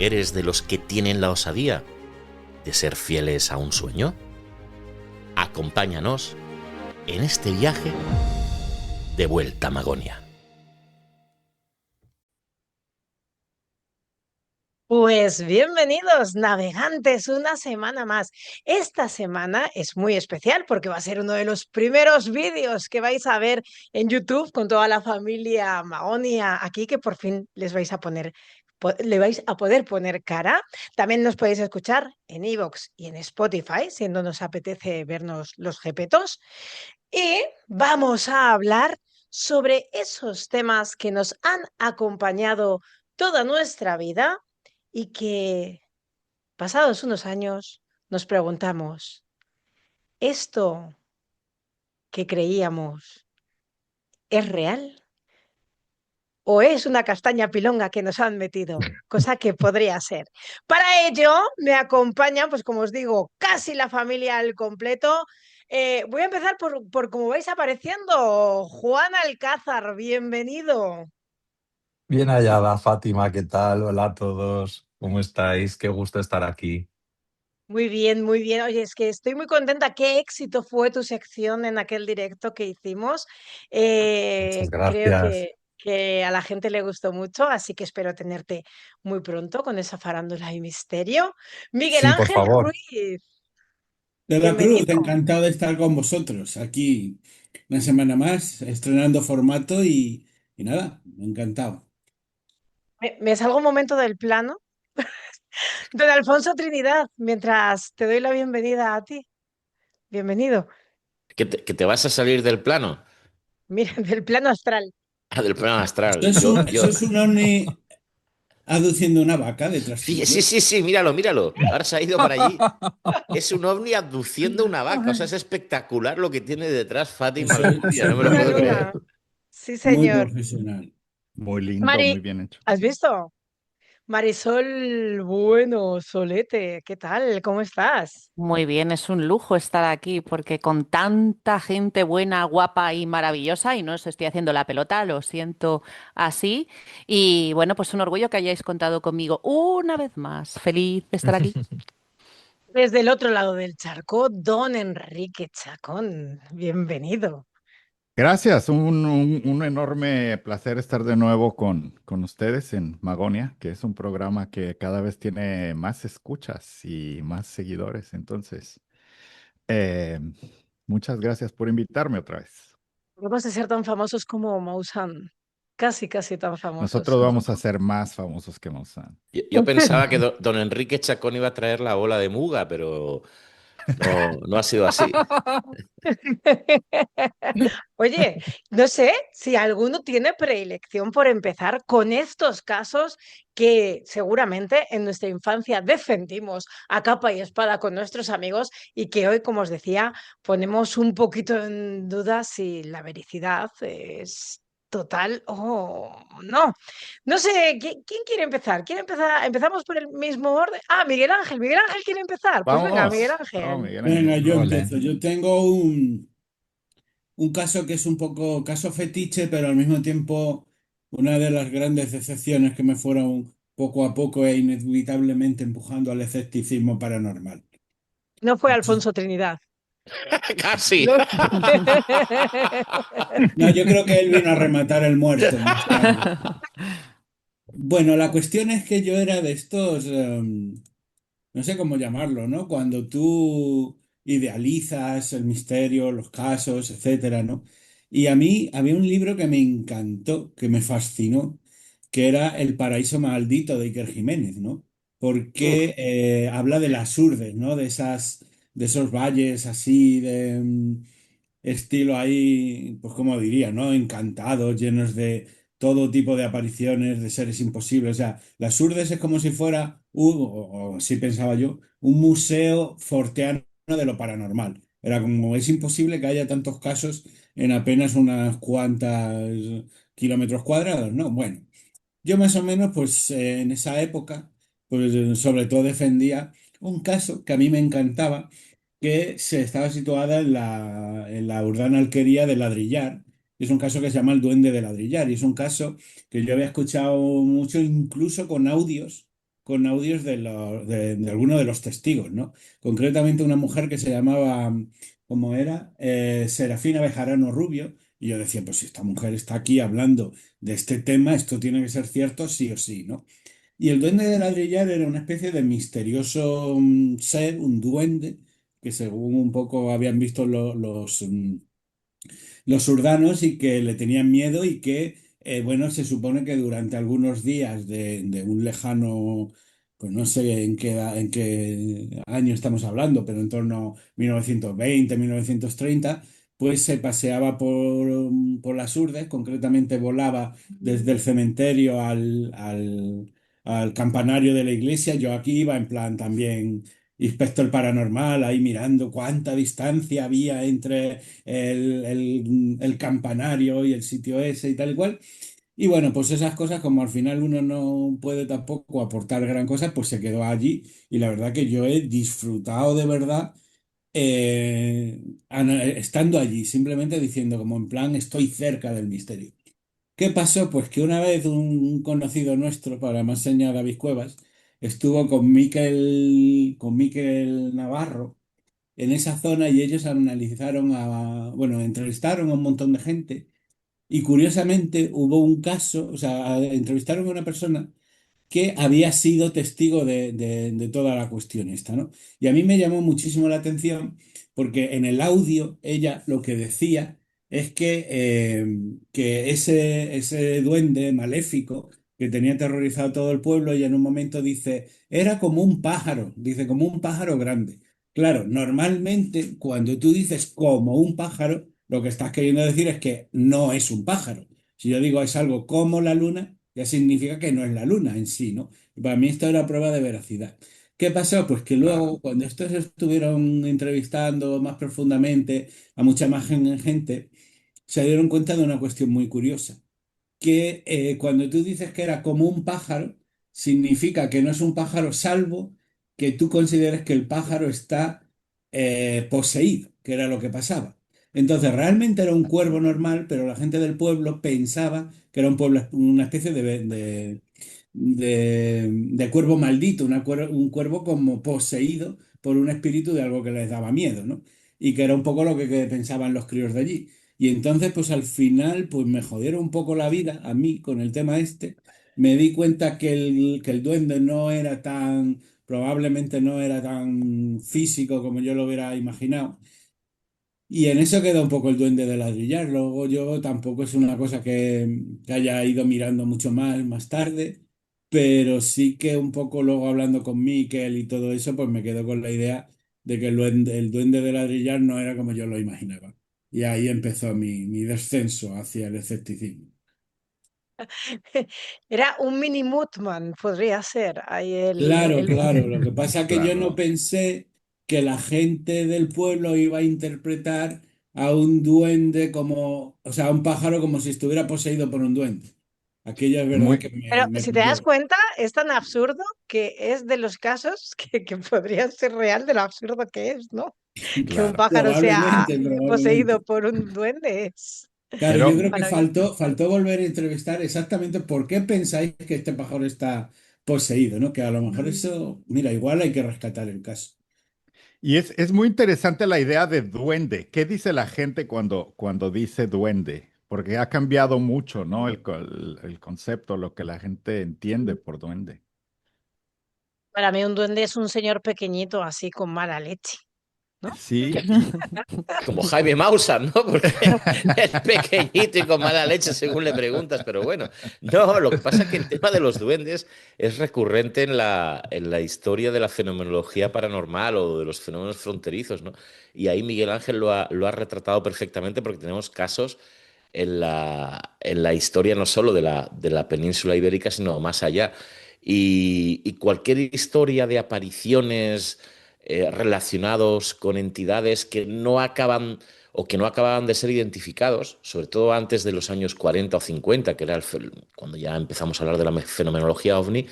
¿Eres de los que tienen la osadía de ser fieles a un sueño? Acompáñanos en este viaje de vuelta a Magonia. Pues bienvenidos, navegantes, una semana más. Esta semana es muy especial porque va a ser uno de los primeros vídeos que vais a ver en YouTube con toda la familia Magonia aquí, que por fin les vais a poner, le vais a poder poner cara. También nos podéis escuchar en iVoox y en Spotify, si no nos apetece vernos los jepetos. Y vamos a hablar sobre esos temas que nos han acompañado toda nuestra vida y que, pasados unos años, nos preguntamos, ¿esto que creíamos es real o es una castaña pilonga que nos han metido? Cosa que podría ser. Para ello me acompañan, pues como os digo, casi la familia al completo. Voy a empezar por como vais apareciendo. Juan Alcázar, bienvenido. Bien hallada, Fátima, ¿qué tal? Hola a todos, ¿cómo estáis? Qué gusto estar aquí. Muy bien, muy bien. Oye, es que estoy muy contenta. Qué éxito fue tu sección en aquel directo que hicimos. Muchas Creo gracias. que a la gente le gustó mucho, así que espero tenerte muy pronto con esa farándula y misterio. Miguel Sí, por Ángel favor. Ruiz, De la Cruz, bienvenido. encantado de estar con vosotros aquí una semana más, estrenando formato y nada, encantado. Me salgo un momento del plano. Don Alfonso Trinidad, mientras te doy la bienvenida a ti. Bienvenido. ¿Que te vas a salir del plano? Mira, del plano astral. Ah, del plano Eso astral. es eso es un ovni aduciendo una vaca detrás Sí, sí, tuyo. sí, sí, míralo, míralo. Ahora se ha ido para allí. Es un ovni abduciendo una vaca. O sea, es espectacular lo que tiene detrás Fátima Alcudia. No me lo Una puedo creer. luna. Sí, Muy señor. profesional. Muy lindo, Mari, muy bien hecho. ¿has visto? Marisol, bueno, Solete, ¿qué tal? ¿Cómo estás? Muy bien, es un lujo estar aquí porque con tanta gente buena, guapa y maravillosa, y no os estoy haciendo la pelota, lo siento así. Y bueno, pues un orgullo que hayáis contado conmigo una vez más. Feliz de estar aquí. Desde el otro lado del charco, don Enrique Chacón, bienvenido. Gracias, un enorme placer estar de nuevo con ustedes en Magonia, que es un programa que cada vez tiene más escuchas y más seguidores. Entonces, eh, muchas gracias por invitarme otra vez. Vamos a ser tan famosos como Maussan, casi, casi tan famosos. Nosotros vamos a ser más famosos que Maussan. Yo pensaba que don Enrique Chacón iba a traer la ola de Muga, pero no, no ha sido así. Oye, no sé si alguno tiene predilección por empezar con estos casos que seguramente en nuestra infancia defendimos a capa y espada con nuestros amigos y que hoy, como os decía, ponemos un poquito en duda si la vericidad es total o no. No sé, ¿quién quiere empezar? ¿Quiere empezar? ¿Empezamos por el mismo orden? Ah, Miguel Ángel. Miguel Ángel quiere empezar. Pues venga, Miguel Vamos, vamos, Ángel. Miguel Venga, Ángel. yo Ole. empiezo. Yo tengo un caso que es un poco caso fetiche, pero al mismo tiempo una de las grandes decepciones que me fueron poco a poco e inevitablemente empujando al escepticismo paranormal. No fue Alfonso Trinidad. Casi. No. No, yo creo que él vino a rematar el muerto más tarde. Bueno, la cuestión es que yo era de estos, no sé cómo llamarlo, ¿no? Cuando tú idealizas el misterio, los casos, etcétera, ¿no? Y a mí había un libro que me encantó, que me fascinó, que era El paraíso maldito de Iker Jiménez, ¿no? Uf. Porque habla de las urdes, ¿no? De esos valles así de estilo ahí, pues como diría, ¿no? Encantados, llenos de todo tipo de apariciones de seres imposibles. O sea, las Urdes es como si fuera, o así pensaba yo, un museo forteano de lo paranormal. Era como, es imposible que haya tantos casos en apenas unas cuantas kilómetros cuadrados, ¿no? Bueno, yo más o menos, pues en esa época, pues sobre todo defendía un caso que a mí me encantaba, que se estaba situada en la urbana alquería de Ladrillar. Es un caso que se llama El Duende de Ladrillar y es un caso que yo había escuchado mucho, incluso con audios con audios de algunos de los testigos, ¿no? Concretamente una mujer que se llamaba, ¿cómo era? Serafina Bejarano Rubio. Y yo decía, pues si esta mujer está aquí hablando de este tema, esto tiene que ser cierto sí o sí, ¿no? Y el duende de ladrillar era una especie de misterioso ser, un duende, que según un poco habían visto los urdanos y que le tenían miedo y que, bueno, se supone que durante algunos días de un lejano, pues no sé en qué año estamos hablando, pero en torno a 1920, 1930, pues se paseaba por las urdes, concretamente volaba desde el cementerio al campanario de la iglesia. Yo aquí iba en plan también inspector paranormal, ahí mirando cuánta distancia había entre el campanario y el sitio ese y tal y cual. Y bueno, pues esas cosas, como al final uno no puede tampoco aportar gran cosa, pues se quedó allí. Y la verdad que yo he disfrutado de verdad estando allí, simplemente diciendo como en plan estoy cerca del misterio. ¿Qué pasó? Pues que una vez un conocido nuestro, para más señas David Cuevas, estuvo con Miquel Navarro en esa zona y ellos bueno, entrevistaron a un montón de gente y curiosamente hubo un caso, o sea, entrevistaron a una persona que había sido testigo de toda la cuestión esta, ¿no? Y a mí me llamó muchísimo la atención porque en el audio ella lo que decía es que ese duende maléfico que tenía aterrorizado a todo el pueblo, ella en un momento dice, era como un pájaro, dice, como un pájaro grande. Claro, normalmente cuando tú dices como un pájaro, lo que estás queriendo decir es que no es un pájaro. Si yo digo es algo como la luna, ya significa que no es la luna en sí, ¿no? Y para mí esto era prueba de veracidad. ¿Qué pasó? Pues que luego, Claro. cuando estos estuvieron entrevistando más profundamente a mucha más gente, se dieron cuenta de una cuestión muy curiosa que cuando tú dices que era como un pájaro, significa que no es un pájaro salvo que tú consideres que el pájaro está poseído, que era lo que pasaba. Entonces, realmente era un cuervo normal, pero la gente del pueblo pensaba que era una especie de cuervo maldito, un cuervo como poseído por un espíritu de algo que les daba miedo, ¿no? Y que era un poco lo que pensaban los críos de allí. Y entonces, pues al final, pues me jodieron un poco la vida a mí con el tema este. Me di cuenta que el duende no era probablemente no era tan físico como yo lo hubiera imaginado. Y en eso queda un poco el duende de ladrillar. Luego yo tampoco es una cosa que haya ido mirando mucho más tarde, pero sí que un poco luego hablando con Miquel y todo eso, pues me quedo con la idea de que el duende de ladrillar no era como yo lo imaginaba. Y ahí empezó mi descenso hacia el escepticismo. Era un mini Mutman, podría ser. Ahí Claro, el... claro. Lo que pasa es que yo no Claro. pensé que la gente del pueblo iba a interpretar a un duende como, o sea, a un pájaro como si estuviera poseído por un duende. Aquello es verdad Muy, que me, Pero me si te das pilló. cuenta, es tan absurdo que es de los casos que podría ser real de lo absurdo que es, ¿no? Que un claro. pájaro sea Probablemente, poseído probablemente. por un duende es Claro, yo Pero creo que maravilloso. faltó volver a entrevistar exactamente por qué pensáis que este pájaro está poseído, ¿no? Que a lo mejor eso, mira, igual hay que rescatar el caso. y es muy interesante la idea de duende. ¿Qué dice la gente cuando dice duende? Porque ha cambiado mucho, ¿no? El concepto, lo que la gente entiende por duende. Para mí un duende es un señor pequeñito así con mala leche, ¿no? Sí, y Como Jaime Maussan, ¿no? Porque es pequeñito y con mala leche según le preguntas, pero bueno, no, lo que pasa es que el tema de los duendes es recurrente en la historia de la fenomenología paranormal o de los fenómenos fronterizos, ¿no? Y ahí Miguel Ángel lo ha retratado perfectamente porque tenemos casos en la historia no solo de la península ibérica, sino más allá. Y cualquier historia de apariciones relacionados con entidades que no acaban o que no acababan de ser identificados, sobre todo antes de los años 40 o 50, que era cuando ya empezamos a hablar de la fenomenología ovni,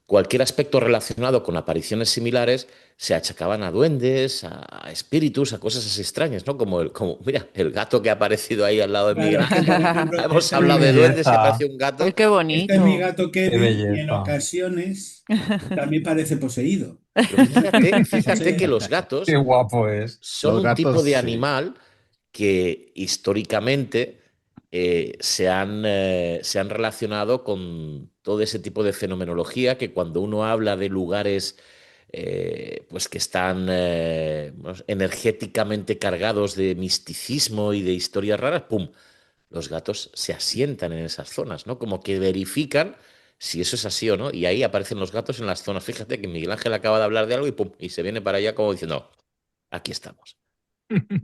cualquier aspecto relacionado con apariciones similares se achacaban a duendes, a espíritus, a cosas así extrañas, ¿no? Mira, el gato que ha aparecido ahí al lado de Miguel Claro, es que por Ángel. ejemplo, Hemos Qué hablado de duendes y belleza, apareció un Uy, gato. qué este es mi bonito. gato qué Kevin y en belleza. ocasiones también parece poseído. Pero fíjate que Posee. los Qué gatos guapo es. son Los un tipo gatos, de sí. animal que históricamente se han relacionado con todo ese tipo de fenomenología que cuando uno habla de lugares pues que están energéticamente cargados de misticismo y de historias raras, ¡pum! Los gatos se asientan en esas zonas, ¿no? Como que verifican si eso es así o no. Y ahí aparecen los gatos en las zonas. Fíjate que Miguel Ángel acaba de hablar de algo y ¡pum! Y se viene para allá como diciendo, aquí estamos.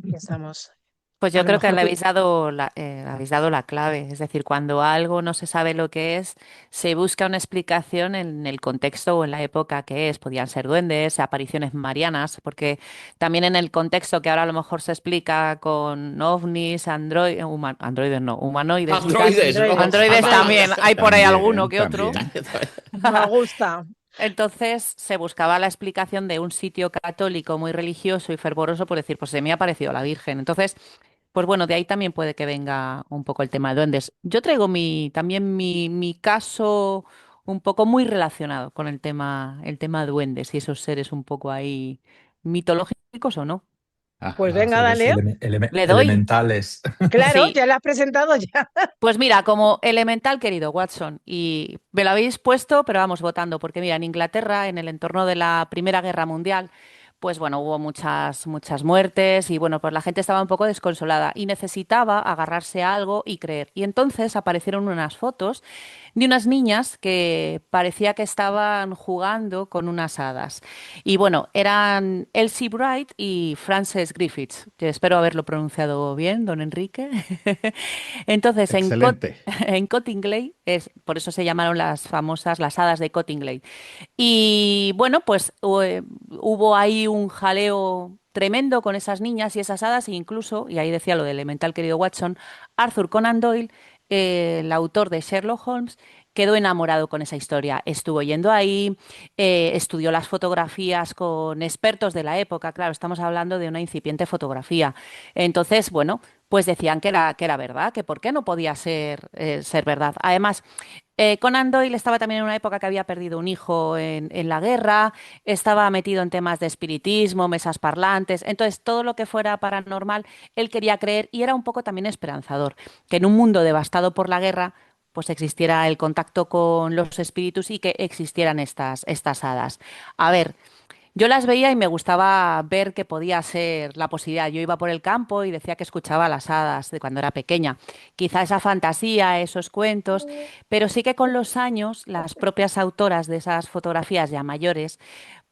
Empezamos. Pues A yo lo creo que mejor le habéis dado la clave. Es decir, cuando algo no se sabe lo que es, se busca una explicación en el contexto o en la época que es. Podían ser duendes, apariciones marianas, porque también en el contexto que ahora a lo mejor se explica con ovnis, androides no, humanoides y tal. Androides, ¿no? androides. Androides también, hay por ahí alguno También, que otro. también. Me gusta. Entonces se buscaba la explicación de un sitio católico muy religioso y fervoroso por decir, pues se me ha aparecido la Virgen. Entonces, pues bueno, de ahí también puede que venga un poco el tema de duendes. Yo traigo también mi caso un poco muy relacionado con el tema duendes y esos seres un poco ahí mitológicos o no. Pues Ajá. venga, Seres dale. Le doy. elementales. Claro, Sí. ya lo has presentado ya. Pues mira, como elemental, querido Watson, y me lo habéis puesto, pero vamos votando, porque mira, en Inglaterra, en el entorno de la Primera Guerra Mundial, pues bueno, hubo muchas muertes y bueno, pues la gente estaba un poco desconsolada y necesitaba agarrarse a algo y creer. Y entonces aparecieron unas fotos de unas niñas que parecía que estaban jugando con unas hadas. Y bueno, eran Elsie Bright y Frances Griffiths, que espero haberlo pronunciado bien, don Enrique. Entonces, Excelente. en Cottingley, por eso se llamaron las famosas las hadas de Cottingley. Y bueno, pues hubo ahí un jaleo tremendo con esas niñas y esas hadas, e incluso, y ahí decía lo del elemental querido Watson, Arthur Conan Doyle, el autor de Sherlock Holmes, quedó enamorado con esa historia. Estuvo yendo ahí, estudió las fotografías con expertos de la época, claro, estamos hablando de una incipiente fotografía. Entonces, bueno, pues decían que era verdad, que por qué no podía ser verdad. Además, Conan Doyle estaba también en una época que había perdido un hijo en la guerra, estaba metido en temas de espiritismo, mesas parlantes, entonces todo lo que fuera paranormal, él quería creer y era un poco también esperanzador, que en un mundo devastado por la guerra, pues existiera el contacto con los espíritus y que existieran estas hadas. A ver, yo las veía y me gustaba ver que podía ser la posibilidad. Yo iba por el campo y decía que escuchaba las hadas de cuando era pequeña. Quizá esa fantasía, esos cuentos, pero sí que con los años las propias autoras de esas fotografías ya mayores,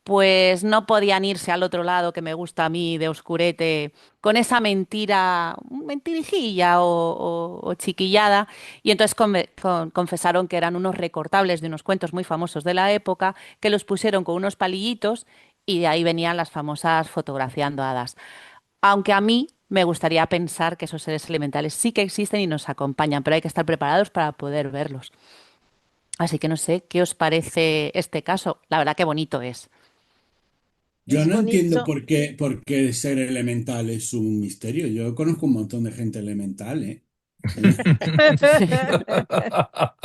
pues no podían irse al otro lado que me gusta a mí de oscurete con esa mentira, mentirijilla o chiquillada, y entonces confesaron que eran unos recortables de unos cuentos muy famosos de la época, que los pusieron con unos palillitos y de ahí venían las famosas fotografiando hadas. Aunque a mí me gustaría pensar que esos seres elementales sí que existen y nos acompañan, pero hay que estar preparados para poder verlos. Así que no sé, ¿qué os parece este caso? La verdad que bonito es. Yo Es no entiendo bonito. por qué ser elemental es un misterio. Yo conozco un montón de gente elemental, ¿eh?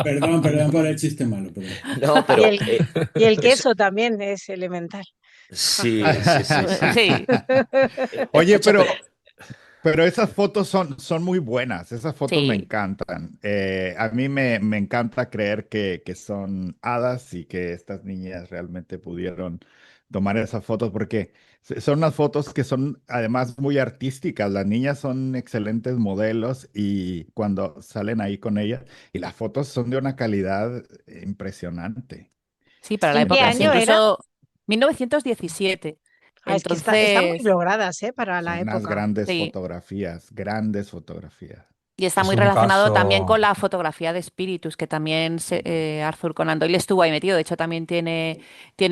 Perdón por el chiste malo, perdón. No, Y pero el, y el eso, queso también es elemental. sí, sí, sí, sí. Sí, Oye, Escucha, pero pero esas fotos son muy buenas, esas fotos me sí. encantan. A mí me encanta creer que son hadas y que estas niñas realmente pudieron tomar esas fotos porque son unas fotos que son además muy artísticas. Las niñas son excelentes modelos y cuando salen ahí con ellas, y las fotos son de una calidad impresionante. Sí, para la ¿En qué época, Entonces, sí, año era? incluso 1917. Es que están muy Entonces, logradas, ¿eh? Para la son unas época. grandes sí, fotografías, grandes fotografías. y está Es muy un relacionado también con caso. la fotografía de espíritus, que también Arthur Conan Doyle estuvo ahí metido. De hecho, también tiene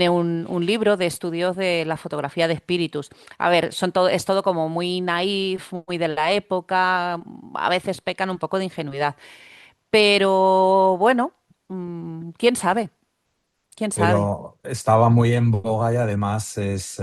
un libro de estudios de la fotografía de espíritus. A ver, es todo como muy naif, muy de la época, a veces pecan un poco de ingenuidad. Pero bueno, quién sabe. quién sabe. pero estaba muy en boga y además es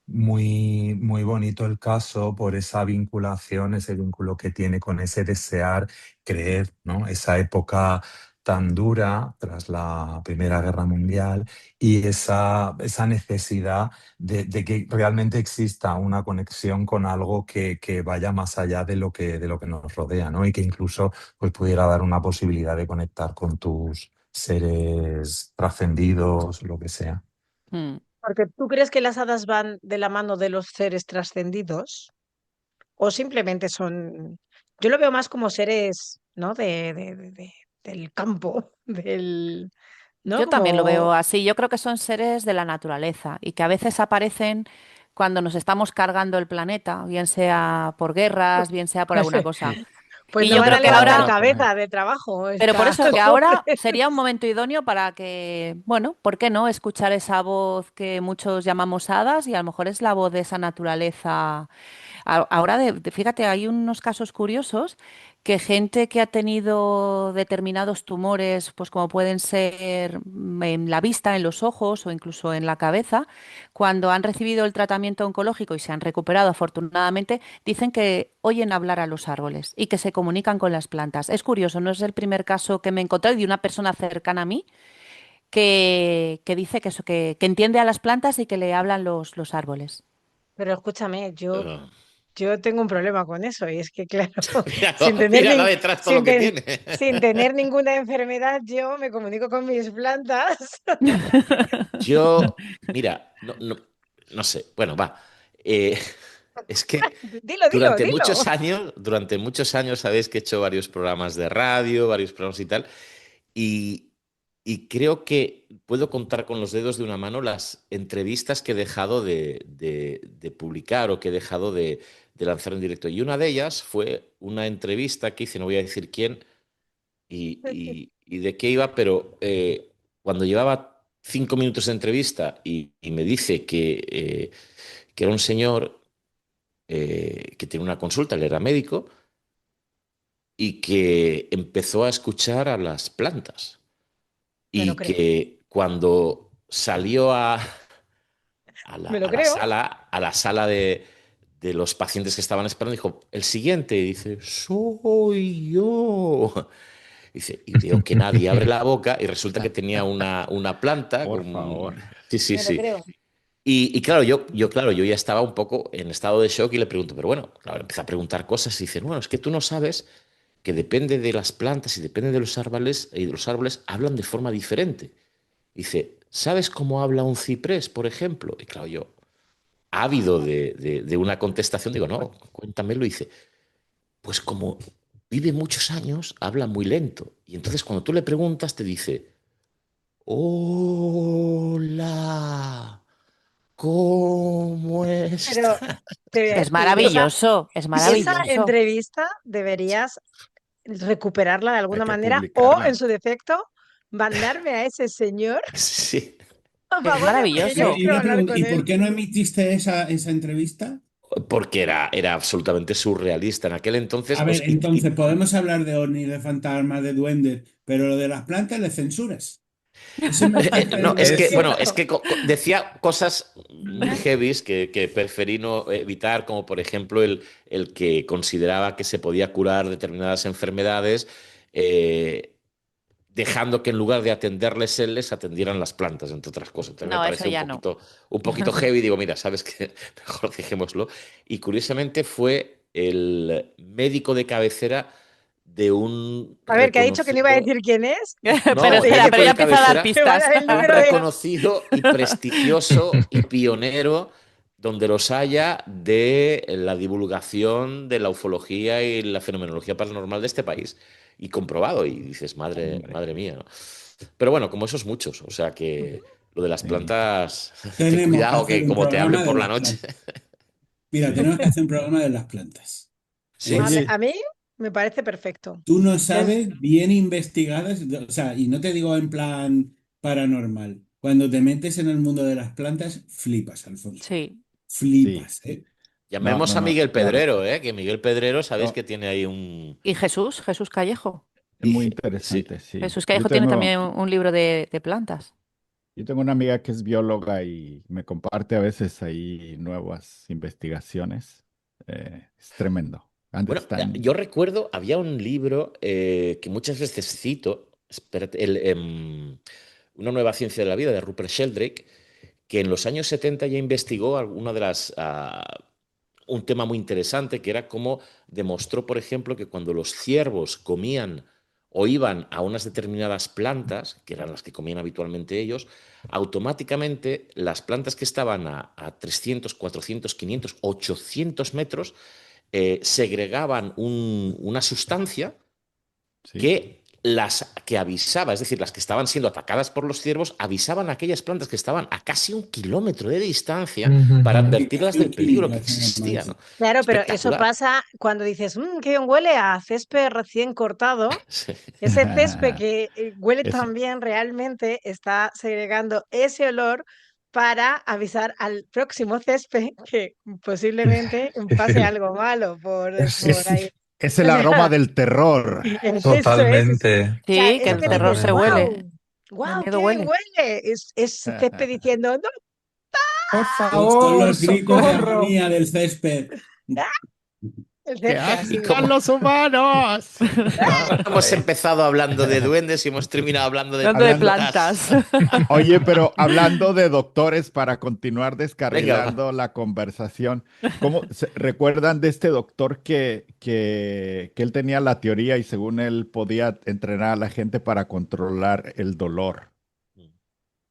muy bonito el caso por esa vinculación, ese vínculo que tiene con ese desear creer, ¿no? Esa época tan dura tras la Primera Guerra Mundial y esa necesidad de que realmente exista una conexión con algo que vaya más allá de lo que nos rodea, ¿no? Y que incluso pues, pudiera dar una posibilidad de conectar con tus seres trascendidos, lo que sea. Mm. Porque ¿tú crees que las hadas van de la mano de los seres trascendidos? ¿O simplemente son... Yo lo veo más como seres, ¿no? Del campo, del... ¿No? Yo también lo veo Como... así. Yo creo que son seres de la naturaleza y que a veces aparecen cuando nos estamos cargando el planeta, bien sea por guerras, bien sea por alguna cosa. Pues Y no yo van a creo que levantar ahora, cabeza de trabajo. pero por Está eso que como ahora es. sería un momento idóneo para que, bueno, ¿por qué no escuchar esa voz que muchos llamamos hadas y a lo mejor es la voz de esa naturaleza? Ahora, fíjate, hay unos casos curiosos que gente que ha tenido determinados tumores, pues como pueden ser en la vista, en los ojos o incluso en la cabeza, cuando han recibido el tratamiento oncológico y se han recuperado afortunadamente, dicen que oyen hablar a los árboles y que se comunican con las plantas. Es curioso, no es el primer caso que me he encontrado de una persona cercana a mí que dice que, eso, que entiende a las plantas y que le hablan los árboles. Pero escúchame, yo, Pero, yo tengo un problema con eso y es que, claro, sin míralo, tener, mírala detrás todo lo sin, que tiene. sin tener ninguna enfermedad, yo me comunico con mis plantas. Yo, mira, no sé, bueno, va. Eh, es que Dilo, dilo, dilo. durante muchos años sabéis que he hecho varios programas de radio, varios programas y tal, y, y creo que puedo contar con los dedos de una mano las entrevistas que he dejado de publicar o que he dejado de lanzar en directo. Y una de ellas fue una entrevista que hice, no voy a decir quién y de qué iba, pero cuando llevaba 5 minutos de entrevista y me dice que era un señor que tiene una consulta, él era médico, y que empezó a escuchar a las plantas Me lo y creo, que cuando salió a la, me lo a la creo. sala, a la sala de los pacientes que estaban esperando, dijo, el siguiente, y dice, soy yo. Dice, y veo que nadie abre la boca y resulta que tenía una planta Por favor. con... Sí, sí, Me lo sí. creo. Y claro, claro, yo ya estaba un poco en estado de shock y le pregunto, pero bueno, claro, empieza a preguntar cosas y dice, bueno, es que tú no sabes que depende de las plantas y depende de los árboles hablan de forma diferente. Dice, ¿sabes cómo habla un ciprés, por ejemplo? Y claro, yo, ávido de una contestación, digo, no, cuéntamelo. Y dice, pues como vive muchos años, habla muy lento. Y entonces cuando tú le preguntas, te dice, hola, ¿cómo Pero estás? te voy a Es decir, maravilloso, es esa maravilloso. entrevista deberías recuperarla de Hay alguna que manera o, en publicarla. su defecto, mandarme a ese señor Sí, a Es Magonia porque yo maravilloso. quiero hablar ¿Y con por él. qué no emitiste esa entrevista? porque era absolutamente surrealista. En aquel entonces, A ver, entonces podemos hablar de ovnis, de fantasmas, de duendes, pero lo de las plantas le censuras. Eso me parece No, es que, Es, bueno, Cierto. decía cosas muy heavies que preferí no evitar, como por ejemplo el que consideraba que se podía curar determinadas enfermedades, eh, dejando que en lugar de atenderles él, les atendieran las plantas, entre otras cosas. Entonces me No, eso pareció ya no. un poquito heavy. Digo, mira, sabes que mejor dejémoslo. Y curiosamente fue el médico de cabecera de un A ver, que ha dicho que no iba a reconocido, decir quién es. Pero no, Sí, espera, médico pero ya de empieza a dar cabecera que va a pistas. dar el un número de... reconocido y prestigioso y pionero donde los haya de la divulgación de la ufología y la fenomenología paranormal de este país. Y comprobado, y dices, madre, hombre, madre mía, ¿no? Pero bueno, como esos muchos, o sea que lo de las sí. plantas, ten Tenemos que cuidado hacer que un como te hablen programa de por la las noche. plantas. Mira, tenemos que hacer un programa de las plantas. ¿Eh? Sí, Oye, A mí me parece perfecto. Tú no Les- sabes, bien investigadas, o sea, y no te digo en plan paranormal. Cuando te metes en el mundo de las plantas, flipas, Alfonso. Sí. sí. Flipas, ¿eh? No, llamemos no, a no. Miguel La verdad, Pedrero, ¿eh? Que Miguel Pedrero, sabéis no, que tiene ahí un... ¿Y Jesús Callejo? es muy Sí, interesante, sí. Jesús Yo Callejo tiene tengo, también un libro de plantas. Yo tengo una amiga que es bióloga y me comparte a veces ahí nuevas investigaciones. Es tremendo. Bueno, Understanding. yo recuerdo, había un libro que muchas veces cito, espérate, Una nueva ciencia de la vida de Rupert Sheldrake, que en los años 70 ya investigó alguna de un tema muy interesante, que era cómo demostró, por ejemplo, que cuando los ciervos comían o iban a unas determinadas plantas, que eran las que comían habitualmente ellos, automáticamente las plantas que estaban a 300, 400, 500, 800 metros segregaban una sustancia Sí. que avisaba, es decir, las que estaban siendo atacadas por los ciervos, avisaban a aquellas plantas que estaban a casi 1 kilómetro de distancia para advertirlas del peligro que existía, ¿no? Claro, pero eso Espectacular. pasa cuando dices, qué bien huele a césped recién cortado. Sí. Ese césped que huele Eso. tan bien realmente está segregando ese olor para avisar al próximo césped que posiblemente pase algo malo por ahí. Es el O sea, aroma del terror. eso es. Totalmente. O sea, Sí, que eso el que terror dices, se huele. wow, El qué miedo bien huele. huele. Es césped diciendo, no, Por Son favor, los gritos de socorro. agonía del césped. el ¡Qué césped así. asco los humanos! Hemos empezado hablando de duendes y hemos terminado hablando de Hablando de plantas. plantas. Oye, pero hablando de doctores, para continuar Venga, va. descarrilando la conversación, recuerdan de este doctor que él tenía la teoría y según él podía entrenar a la gente para controlar el dolor? Ay, no.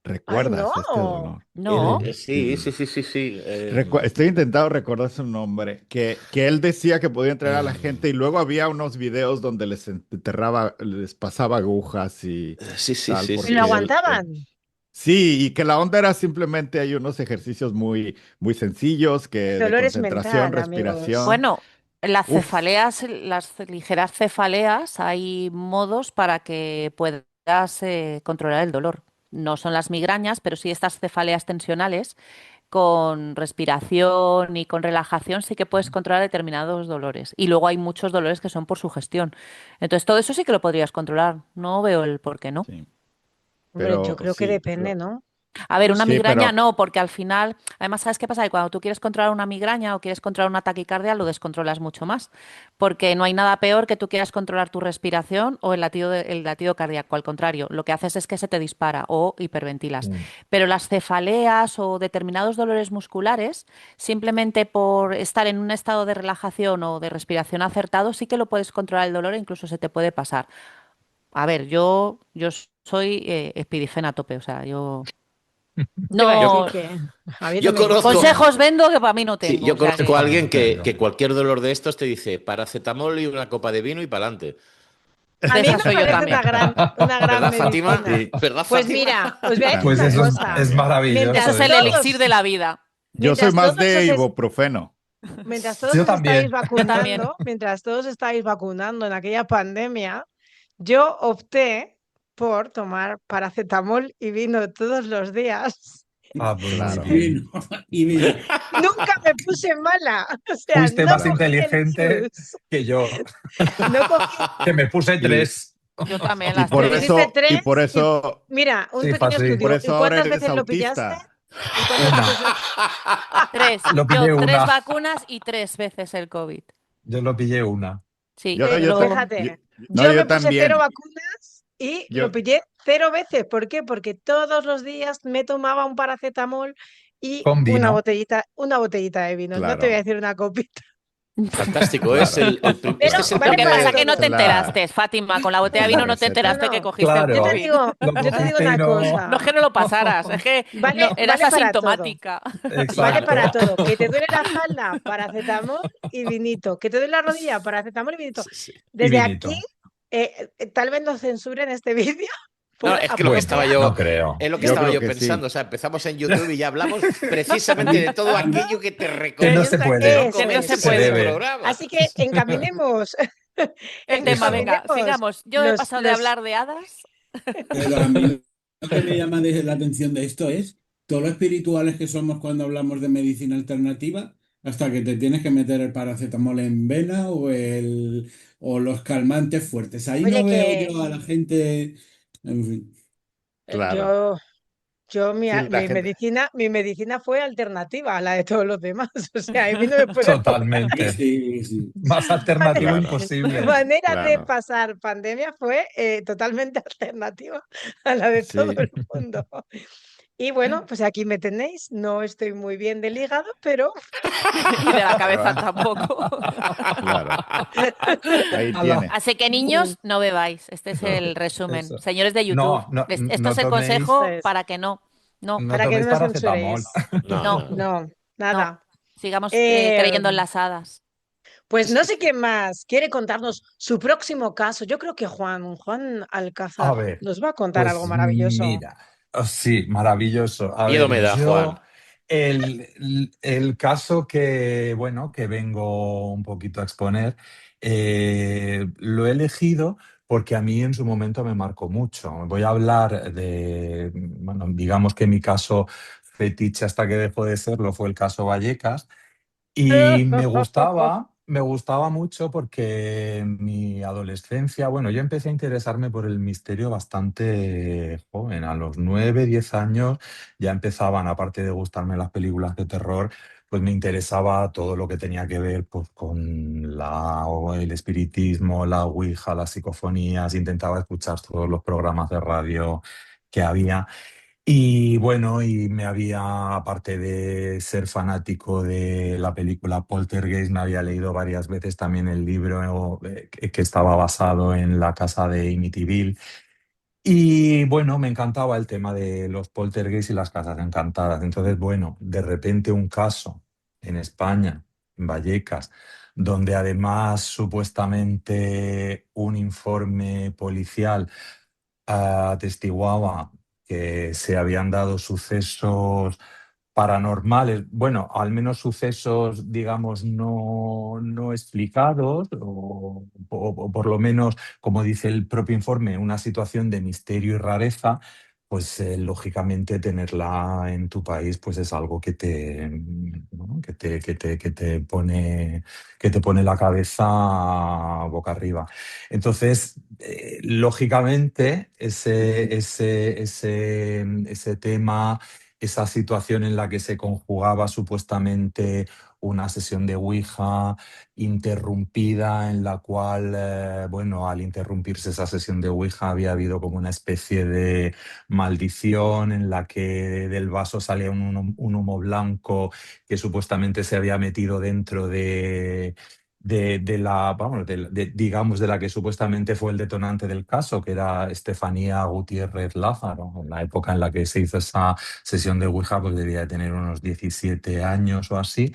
¿Recuerdas este dolor? No. Sí, sí, sí, sí, sí. Estoy intentando recordar su nombre, que él decía que podía entrenar a la gente y luego había unos videos donde les enterraba, les pasaba agujas y Sí, sí, tal, sí, ¿Y porque lo sí. aguantaban? sí, y que la onda era simplemente hay unos ejercicios muy, muy sencillos que El de dolor es concentración, mental, amigos. respiración. Bueno, las Uf, cefaleas, las ligeras cefaleas, hay modos para que puedas controlar el dolor. No son las migrañas, pero sí estas cefaleas tensionales con respiración y con relajación sí que puedes controlar determinados dolores. Y luego hay muchos dolores que son por sugestión. Entonces todo eso sí que lo podrías controlar. No veo el por qué no. sí, Hombre, yo pero creo que sí, depende, ¿no? A ver, No una sé. sí, migraña pero no, porque al final, además, ¿sabes qué pasa? Que cuando tú quieres controlar una migraña o quieres controlar una taquicardia, lo descontrolas mucho más, porque no hay nada peor que tú quieras controlar tu respiración o el latido cardíaco. Al contrario, lo que haces es que se te dispara o hiperventilas. Mm. Pero las cefaleas o determinados dolores musculares, simplemente por estar en un estado de relajación o de respiración acertado, sí que lo puedes controlar el dolor e incluso se te puede pasar. A ver, yo soy espidifena a tope, o sea, yo Te iba a decir no. que a mí no Yo me conozco, gusta. Consejos vendo que para mí no sí, tengo, yo o sea conozco a que alguien Te que digo. cualquier dolor de estos te dice paracetamol y una copa de vino y para adelante. A de mí esa me soy yo parece también. una gran ¿Verdad, Fátima? medicina. ¿Verdad, Pues Fátima? mira, os voy a decir Pues una también, eso cosa. es también. Eso Mientras es maravilloso el eso. elixir de todos, la vida. Yo soy mientras más todos de os, es- ibuprofeno. mientras todos Yo os estáis también. Yo también. mientras todos estáis vacunando en aquella pandemia, yo opté por tomar paracetamol y vino todos los días. Ah, pues muy Claro. Y bien. vino, y vino. Nunca me puse mala. O sea, Fuiste no más cogí el inteligente virus. que yo, No cogí. que me puse Y, 3. Yo también, y las por Te tres. pusiste eso, y por 3 y eso, mira, un Sí, pequeño fácil. por estudio. eso ¿En ahora cuántas eres veces lo pillaste? autista. ¿En cuántas Una. veces lo... Tres. Lo Yo pillé tres una. vacunas y tres veces el COVID. Yo lo pillé una. Sí, Yo, yo, pero yo- Fíjate, no, yo me yo puse 0 también. vacunas y lo Yo, pillé 0 veces. ¿Por qué? Porque todos los días me tomaba un paracetamol y Con vino. una botellita de vino. No te voy a claro, decir una copita. Fantástico. claro. Pero Este es el lo vale que para pasa primer. es que no todo. te Es la, enteraste, Fátima. Con la botella es de la vino no te No, receta. enteraste que no. cogiste el Yo te Claro. COVID. digo, Lo yo te digo cogiste y una no. No es cosa. que no lo pasaras, es que no, eras Vale para todo. asintomática. Vale para Exacto. todo. Que te duele la espalda, paracetamol y vinito. Que te duele la rodilla, paracetamol y vinito. Sí, sí. Y Desde aquí, vinito. tal vez nos censuren este vídeo No, por es que lo que Bueno, estaba apropiar. no yo, creo. es lo que Yo estaba creo yo que pensando. sí. O sea, empezamos en YouTube y ya hablamos A precisamente mí, de todo a mí, aquello que te Que no se recomienda que puede. no Eso Que no se comentes es. en Se el puede. debe. programa. Así que encaminemos, El tema, venga, encaminemos sigamos. Yo he los, pasado de los... hablar de hadas. pero a mí lo que me llama la atención de esto es todo lo espirituales que somos cuando hablamos de medicina alternativa, hasta que te tienes que meter el paracetamol en vena o los calmantes fuertes. Ahí Oye, no veo que yo a la gente. En fin. Claro. yo Yo, Sí, la gente. mi medicina fue alternativa a la de todos los demás. O sea, a mí no me pueden poner Sí, Totalmente. sí, sí. Más alternativo Claro, mi imposible. manera de Claro. pasar pandemia fue totalmente alternativa a la de todo Sí, el mundo. Y bueno, pues aquí me tenéis. No estoy muy bien del hígado, pero Y de la pero cabeza tampoco. claro, ahí Ala. tiene. Así que niños, no bebáis. Este es No, el resumen. Eso. Señores de YouTube, No, no, esto es no el toméis, esto consejo es, para que no, no, no para que no toméis me paracetamol. censuréis. no, no, no, no. No, no. nada. Sigamos Eh, creyendo en las hadas. pues no sé quién más quiere contarnos su próximo caso. Yo creo que Juan A Alcázar ver, nos va a contar algo pues maravilloso. mira, sí, maravilloso. A Miedo ver, me da, yo Juan. el caso que, bueno, que vengo un poquito a exponer, lo he elegido porque a mí en su momento me marcó mucho. Voy a hablar de, bueno, digamos que mi caso fetiche hasta que dejó de serlo fue el caso Vallecas. Y me gustaba mucho porque en mi adolescencia, bueno, yo empecé a interesarme por el misterio bastante joven. A los 9, 10 años ya empezaban, aparte de gustarme las películas de terror, pues me interesaba todo lo que tenía que ver pues, con o el espiritismo, la ouija, las psicofonías. Intentaba escuchar todos los programas de radio que había. Y bueno, y me había, aparte de ser fanático de la película Poltergeist, me había leído varias veces también el libro que estaba basado en la casa de Amityville. Y bueno, me encantaba el tema de los poltergeists y las casas encantadas. Entonces, bueno, de repente un caso en España, en Vallecas, donde además supuestamente un informe policial atestiguaba que se habían dado sucesos paranormales, bueno, al menos sucesos, digamos, no explicados, o por lo menos, como dice el propio informe, una situación de misterio y rareza, pues lógicamente tenerla en tu país pues es algo que te, ¿no? Que te pone la cabeza boca arriba. Entonces, lógicamente, ese tema, esa situación en la que se conjugaba supuestamente una sesión de Ouija interrumpida, en la cual, bueno, al interrumpirse esa sesión de Ouija había habido como una especie de maldición en la que del vaso salía un humo blanco que supuestamente se había metido dentro de la, vamos, digamos, de la que supuestamente fue el detonante del caso, que era Estefanía Gutiérrez Lázaro. En la época en la que se hizo esa sesión de Ouija, pues debía de tener unos 17 años o así.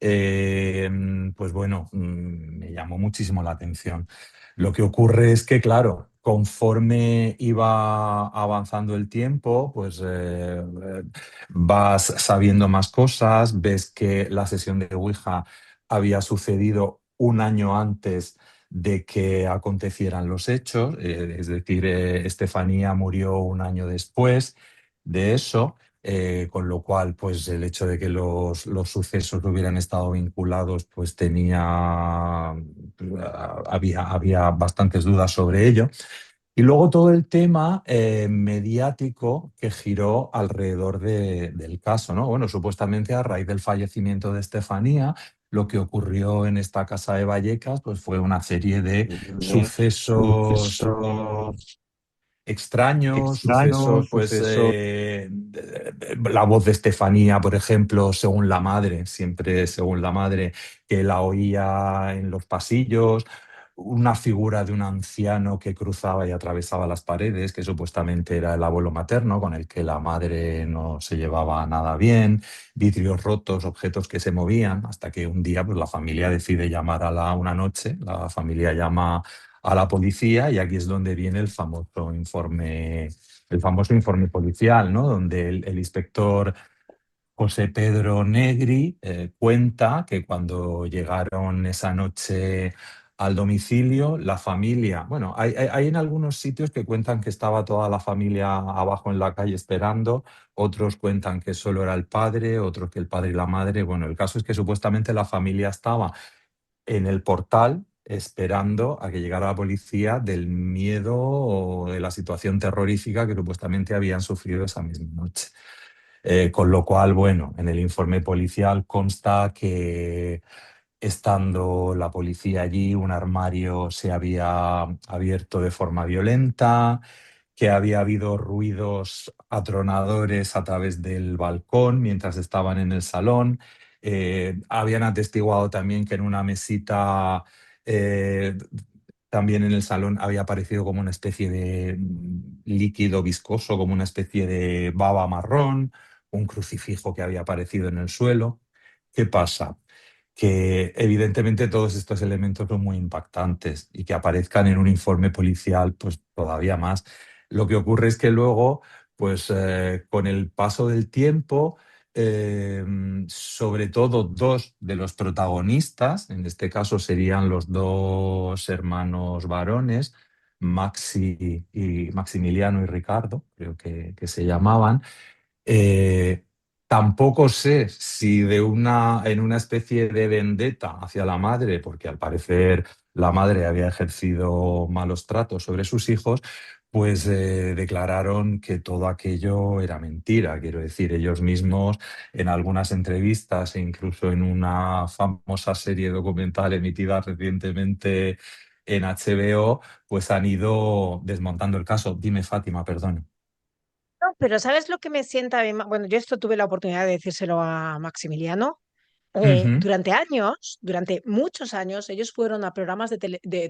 Eh, pues bueno, me llamó muchísimo la atención. Lo que ocurre es que, claro, conforme iba avanzando el tiempo, pues vas sabiendo más cosas, ves que la sesión de Ouija había sucedido un año antes de que acontecieran los hechos, es decir, Estefanía murió un año después de eso, con lo cual, pues el hecho de que los sucesos hubieran estado vinculados, pues había bastantes dudas sobre ello. Y luego todo el tema mediático que giró alrededor del caso, ¿no? Bueno, supuestamente a raíz del fallecimiento de Estefanía, lo que ocurrió en esta casa de Vallecas, pues fue una serie de sucesos extraños, sucesos, pues la voz de Estefanía, por ejemplo, según la madre, siempre según la madre, que la oía en los pasillos, una figura de un anciano que cruzaba y atravesaba las paredes, que supuestamente era el abuelo materno, con el que la madre no se llevaba nada bien, vidrios rotos, objetos que se movían, hasta que un día pues, la familia decide llamar una noche, la familia llama a la policía y aquí es donde viene el famoso informe policial, ¿no? Donde el inspector José Pedro Negri cuenta que cuando llegaron esa noche al domicilio, la familia, bueno, hay en algunos sitios que cuentan que estaba toda la familia abajo en la calle esperando, otros cuentan que solo era el padre, otros que el padre y la madre. Bueno, el caso es que supuestamente la familia estaba en el portal, esperando a que llegara la policía del miedo o de la situación terrorífica que supuestamente habían sufrido esa misma noche. Con lo cual, bueno, en el informe policial consta que estando la policía allí, un armario se había abierto de forma violenta, que había habido ruidos atronadores a través del balcón mientras estaban en el salón. Habían atestiguado también que en una mesita, eh, también en el salón, había aparecido como una especie de líquido viscoso, como una especie de baba marrón, un crucifijo que había aparecido en el suelo. ¿Qué pasa? Que evidentemente todos estos elementos son muy impactantes y que aparezcan en un informe policial, pues todavía más. Lo que ocurre es que luego, pues con el paso del tiempo, eh, sobre todo dos de los protagonistas, en este caso serían los dos hermanos varones, Maxi y Maximiliano y Ricardo, creo que se llamaban. eh, Tampoco sé si en una especie de vendetta hacia la madre, porque al parecer la madre había ejercido malos tratos sobre sus hijos, pues declararon que todo aquello era mentira. Quiero decir, ellos mismos en algunas entrevistas e incluso en una famosa serie documental emitida recientemente en HBO, pues han ido desmontando el caso. Dime, Fátima, perdón. No, pero ¿sabes lo que me sienta bien? Bueno, yo esto tuve la oportunidad de decírselo a Maximiliano. Ujú. Durante años, durante muchos años, ellos fueron a programas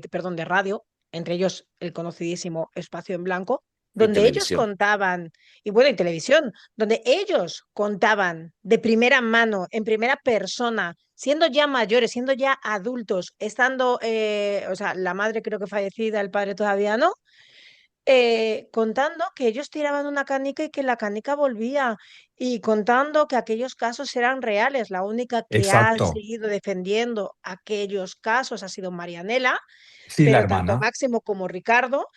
perdón, de radio, entre ellos el conocidísimo Espacio en Blanco, Y donde ellos televisión. contaban, y bueno, y televisión, donde ellos contaban de primera mano, en primera persona, siendo ya mayores, siendo ya adultos, estando, o sea, la madre creo que fallecida, el padre todavía no, contando que ellos tiraban una canica y que la canica volvía, y contando que aquellos casos eran reales. La única que ha Exacto. seguido defendiendo aquellos casos ha sido Marianela, Sí, la pero tanto hermana. Máximo como Ricardo,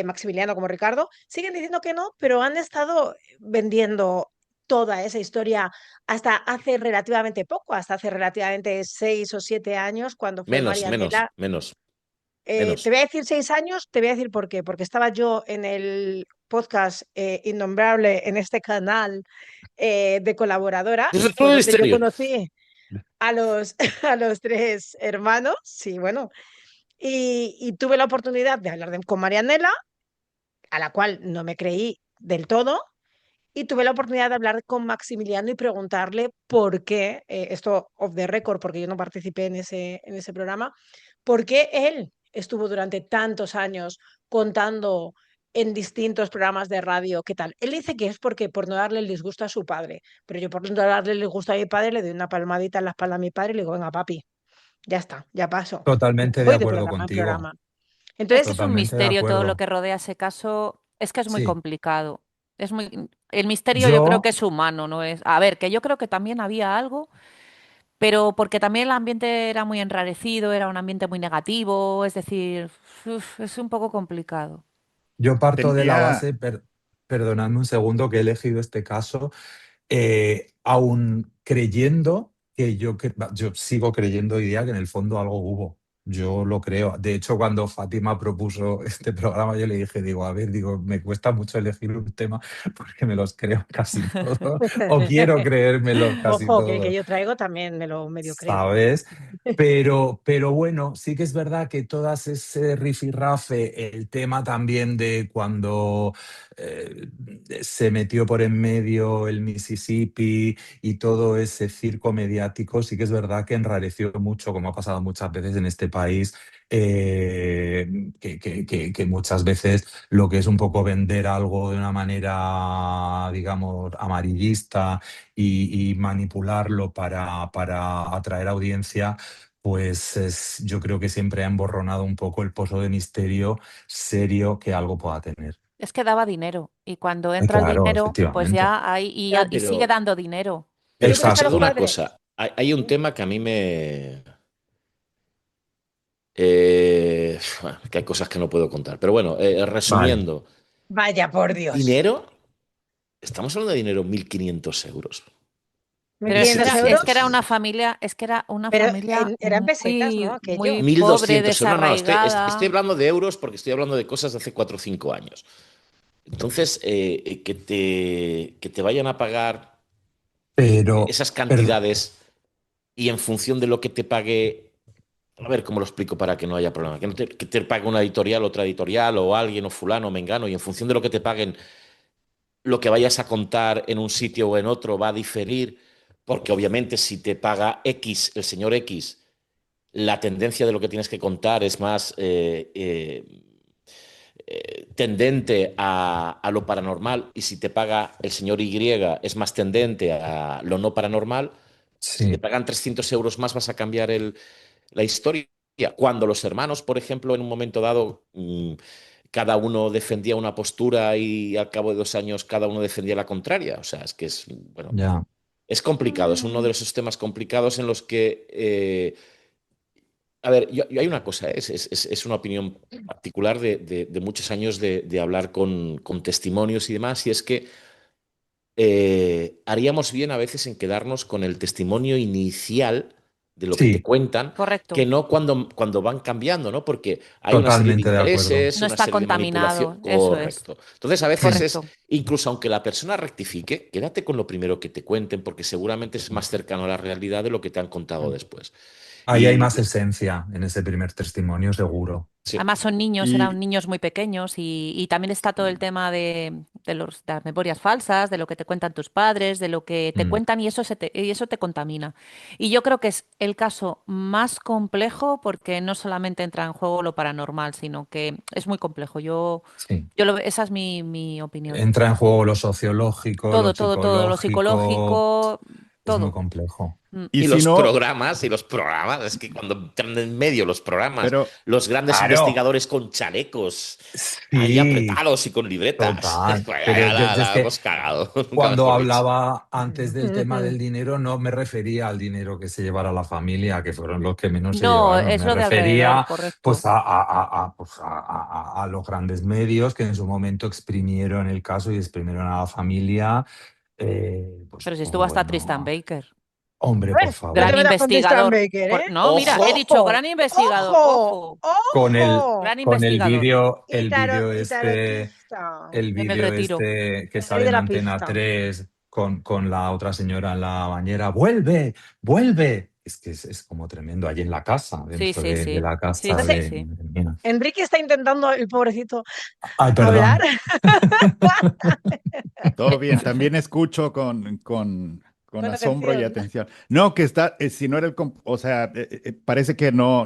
Maximiliano como Ricardo, siguen diciendo que no, pero han estado vendiendo toda esa historia hasta hace relativamente poco, hasta hace relativamente 6 o 7 años, cuando fue Menos, menos, Marianela. menos, Te menos. voy a decir 6 años, te voy a decir por qué, porque estaba yo en el podcast Innombrable en este canal de colaboradora Eso y es todo fue un donde yo misterio. conocí a los, a los tres hermanos, sí, bueno, y tuve la oportunidad de hablar con Marianela, a la cual no me creí del todo, y tuve la oportunidad de hablar con Maximiliano y preguntarle por qué, esto off the record, porque yo no participé en ese programa, por qué él estuvo durante tantos años contando en distintos programas de radio qué tal. Él dice que es porque por no darle el disgusto a su padre, pero yo por no darle el disgusto a mi padre le doy una palmadita en la espalda a mi padre y le digo, venga papi, ya está, ya paso. Me Totalmente de voy de acuerdo programa en contigo. programa. Es Entonces, que es un Totalmente de misterio todo lo acuerdo. que rodea ese caso. Es que es muy Sí. complicado. El misterio yo creo que Yo, es humano, ¿no es? A ver, que yo creo que también había algo, pero porque también el ambiente era muy enrarecido, era un ambiente muy negativo, es decir, es un poco complicado. yo parto de la Tenía, base, perdonadme un segundo, que he elegido este caso, aún creyendo yo sigo creyendo hoy día que en el fondo algo hubo. Yo lo creo. De hecho, cuando Fátima propuso este programa, yo le dije, digo, a ver, digo, me cuesta mucho elegir un tema porque me los creo casi todos, o quiero creérmelos casi ojo, que el que todos. yo traigo también me lo medio creo. ¿Sabes? Pero bueno, sí que es verdad que todas ese rifirrafe, el tema también de cuando eh, se metió por en medio el Mississippi y todo ese circo mediático, sí que es verdad que enrareció mucho, como ha pasado muchas veces en este país, que muchas veces lo que es un poco vender algo de una manera, digamos, amarillista y manipularlo para atraer audiencia, pues yo creo que siempre ha emborronado un poco el pozo de misterio serio que algo pueda tener. Es que daba dinero y cuando entra el Claro, dinero, pues efectivamente. ya hay Ya, y sigue dando dinero. pero ¿Tú crees que a escuchad los Exacto. una padres? cosa. Hay un ¿Sí? tema que a mí bueno, que hay cosas que no puedo contar. Pero bueno, Vale. resumiendo. Vaya por Dios. Dinero, estamos hablando de dinero, 1.500 euros. Pero es que 1.500 era, es que era euros, una familia, es que era una pero familia eran pesetas, ¿no? muy, Aquello. muy pobre, 1.200. No, estoy desarraigada. hablando de euros porque estoy hablando de cosas de hace 4 o 5 años. Entonces, que te vayan a pagar Pero, esas pero cantidades y en función de lo que te pague, a ver cómo lo explico para que no haya problema, que te pague una editorial, otra editorial o alguien o fulano o mengano y en función de lo que te paguen, lo que vayas a contar en un sitio o en otro va a diferir, porque obviamente si te paga X, el señor X, la tendencia de lo que tienes que contar es más tendente a lo paranormal y si te paga el señor Y es más tendente a lo no paranormal, si te sí, pagan 300 euros más vas a cambiar la historia. Cuando los hermanos, por ejemplo, en un momento dado, cada uno defendía una postura y al cabo de 2 años cada uno defendía la contraria. O sea, es que es, bueno, ya. es complicado, es uno de esos temas complicados en los que a ver, hay una cosa, es una opinión particular de muchos años de hablar con testimonios y demás, y es que haríamos bien a veces en quedarnos con el testimonio inicial de lo que te Sí, cuentan, que Correcto. no cuando van cambiando, ¿no? Porque hay una serie de totalmente de acuerdo. intereses, No una está serie de manipulación. contaminado, eso es. Correcto. Entonces, a veces Sí, es, Correcto. incluso aunque la persona rectifique, quédate con lo primero que te cuenten, porque seguramente es más cercano a la realidad de lo que te han contado después. ahí hay Y más esencia en ese primer testimonio, seguro. sí. Además son niños, eran Y niños muy pequeños y también está todo el tema de las memorias falsas, de lo que te cuentan tus padres, de lo que te Mm, cuentan y eso te contamina. Y yo creo que es el caso más complejo porque no solamente entra en juego lo paranormal, sino que es muy complejo. sí. Esa es mi opinión. Entra en juego lo sociológico, lo Todo, lo psicológico. psicológico, Es muy todo. complejo. Mm. y Y si no, los programas, es que cuando entran en medio los programas, pero los grandes Claro, investigadores con chalecos ahí sí, apretados y con libretas, total. pues Pero ya yo, yo es la que hemos cagado, nunca cuando mejor dicho. hablaba antes del tema del dinero, no me refería al dinero que se llevara la familia, que fueron los que menos se No, llevaron. es Me lo de alrededor, refería correcto. pues a los grandes medios que en su momento exprimieron el caso y exprimieron a la familia. Pues, Pero si pues estuvo hasta Tristan bueno, Baker. hombre, A por ver, no te Gran favor. metas con Tristan investigador. Baker, ¿eh? No, mira, he Ojo, dicho ¡Ojo! gran investigador. ¡Ojo! Ojo, Con el, ¡Ojo! gran con investigador. Y, el vídeo y este. tarotista. El En el vídeo retiro. este que El rey sale de en la Antena pista. 3 con la otra señora en la bañera. ¡Vuelve! ¡Vuelve! Es que es como tremendo, allí en la casa, Sí, dentro sí, de sí. la Sí, casa sí, de... sí. Madre mía. Enrique está intentando, el pobrecito, Ay, hablar. perdón. todo bien, también escucho con Con asombro y atención. atención. No, que está, si no era o sea, parece que no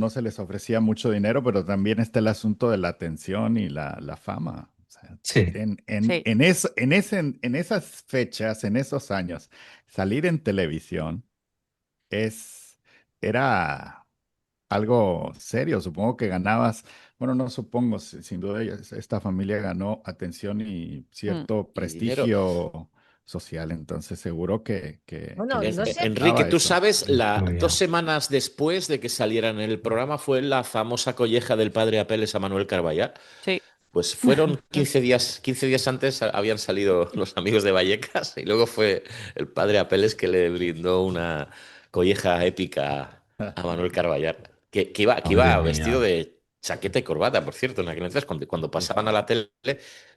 se les ofrecía mucho dinero, pero también está el asunto de la atención y la fama. O sea, Sí, Sí. en esas fechas, en esos años, salir en televisión es, era algo serio. Supongo que ganabas, bueno, no supongo, sin duda esta familia ganó atención y Mm. cierto y dinero. prestigio social, entonces seguro que Bueno, les no sé. Enrique, importaba tú eso. sabes, 2 influía. semanas después de que salieran en el programa fue la famosa colleja del padre Apeles a Manuel Carballar. Sí. Pues fueron 15 días antes habían salido los amigos de Vallecas y luego fue el padre Apeles que le brindó una colleja épica a Manuel Carballar, que Madre iba vestido mía. de chaqueta y corbata, por cierto, en aquel entonces, cuando pasaban a la tele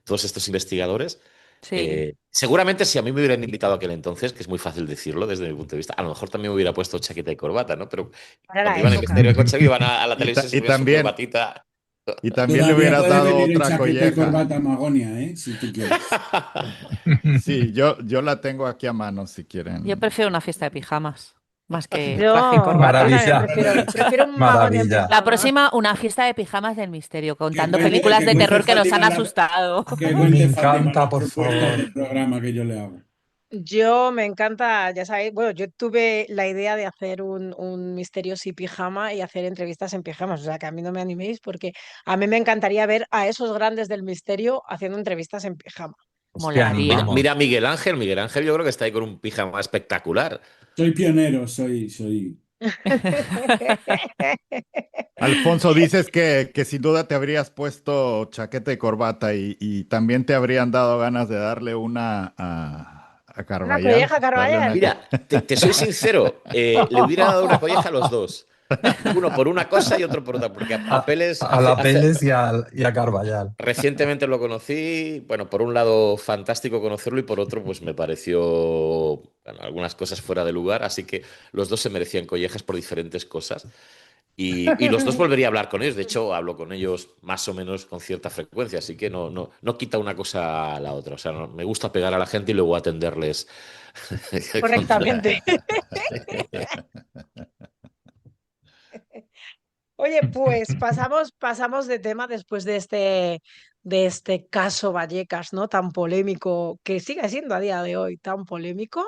todos estos investigadores. Sí. Seguramente si a mí me hubieran invitado aquel entonces, que es muy fácil decirlo desde mi punto de vista, a lo mejor también me hubiera puesto chaqueta y corbata, ¿no? Pero Para cuando la iban al época. misterio de coche, iban a la televisión, se Y ponían su también, corbatita. y también le Todavía hubieras puedes dado venir en otra chaqueta y colleja. corbata Magonia, ¿eh? Si tú quieres. Sí, yo la tengo aquí a mano si Yo quieren. prefiero una fiesta de pijamas, más que traje y Yo corbata. también Maravilla, prefiero un magón en maravilla. La pijama. próxima, una fiesta de pijamas del misterio, Que contando cuente, películas que de cuente terror que nos han Fátima asustado. que Me cuente Fátima encanta, las por propuestas favor. de programa que yo le hago. Yo me encanta, ya sabéis, bueno, yo tuve la idea de hacer un misterio y pijama y hacer entrevistas en pijamas, o sea que a mí no me animéis porque a mí me encantaría ver a esos grandes del misterio haciendo entrevistas en pijama. Pues te Molaría. Mira animamos. a Miguel Ángel. Miguel Ángel yo creo que está ahí con un pijama espectacular. Soy pionero, soy. Alfonso, dices que sin duda te habrías puesto chaqueta y corbata y también te habrían dado ganas de darle una A Una Carballal. colleja Darle una... Carballal. Mira, te soy sincero, le hubiera dado una colleja a los dos. Uno por una cosa y otro por otra, porque a A, Peles a la Peles y a Carballal. recientemente lo conocí. Bueno, por un lado fantástico conocerlo y por otro pues me pareció, bueno, algunas cosas fuera de lugar, así que los dos se merecían collejas por diferentes cosas. Y los dos volvería a hablar con ellos. De hecho, hablo con ellos más o menos con cierta frecuencia, así que no quita una cosa a la otra. O sea, me gusta pegar a la gente y luego atenderles. Correctamente. Oye, pues pasamos de tema después de este caso Vallecas, ¿no? Tan polémico, que sigue siendo a día de hoy tan polémico,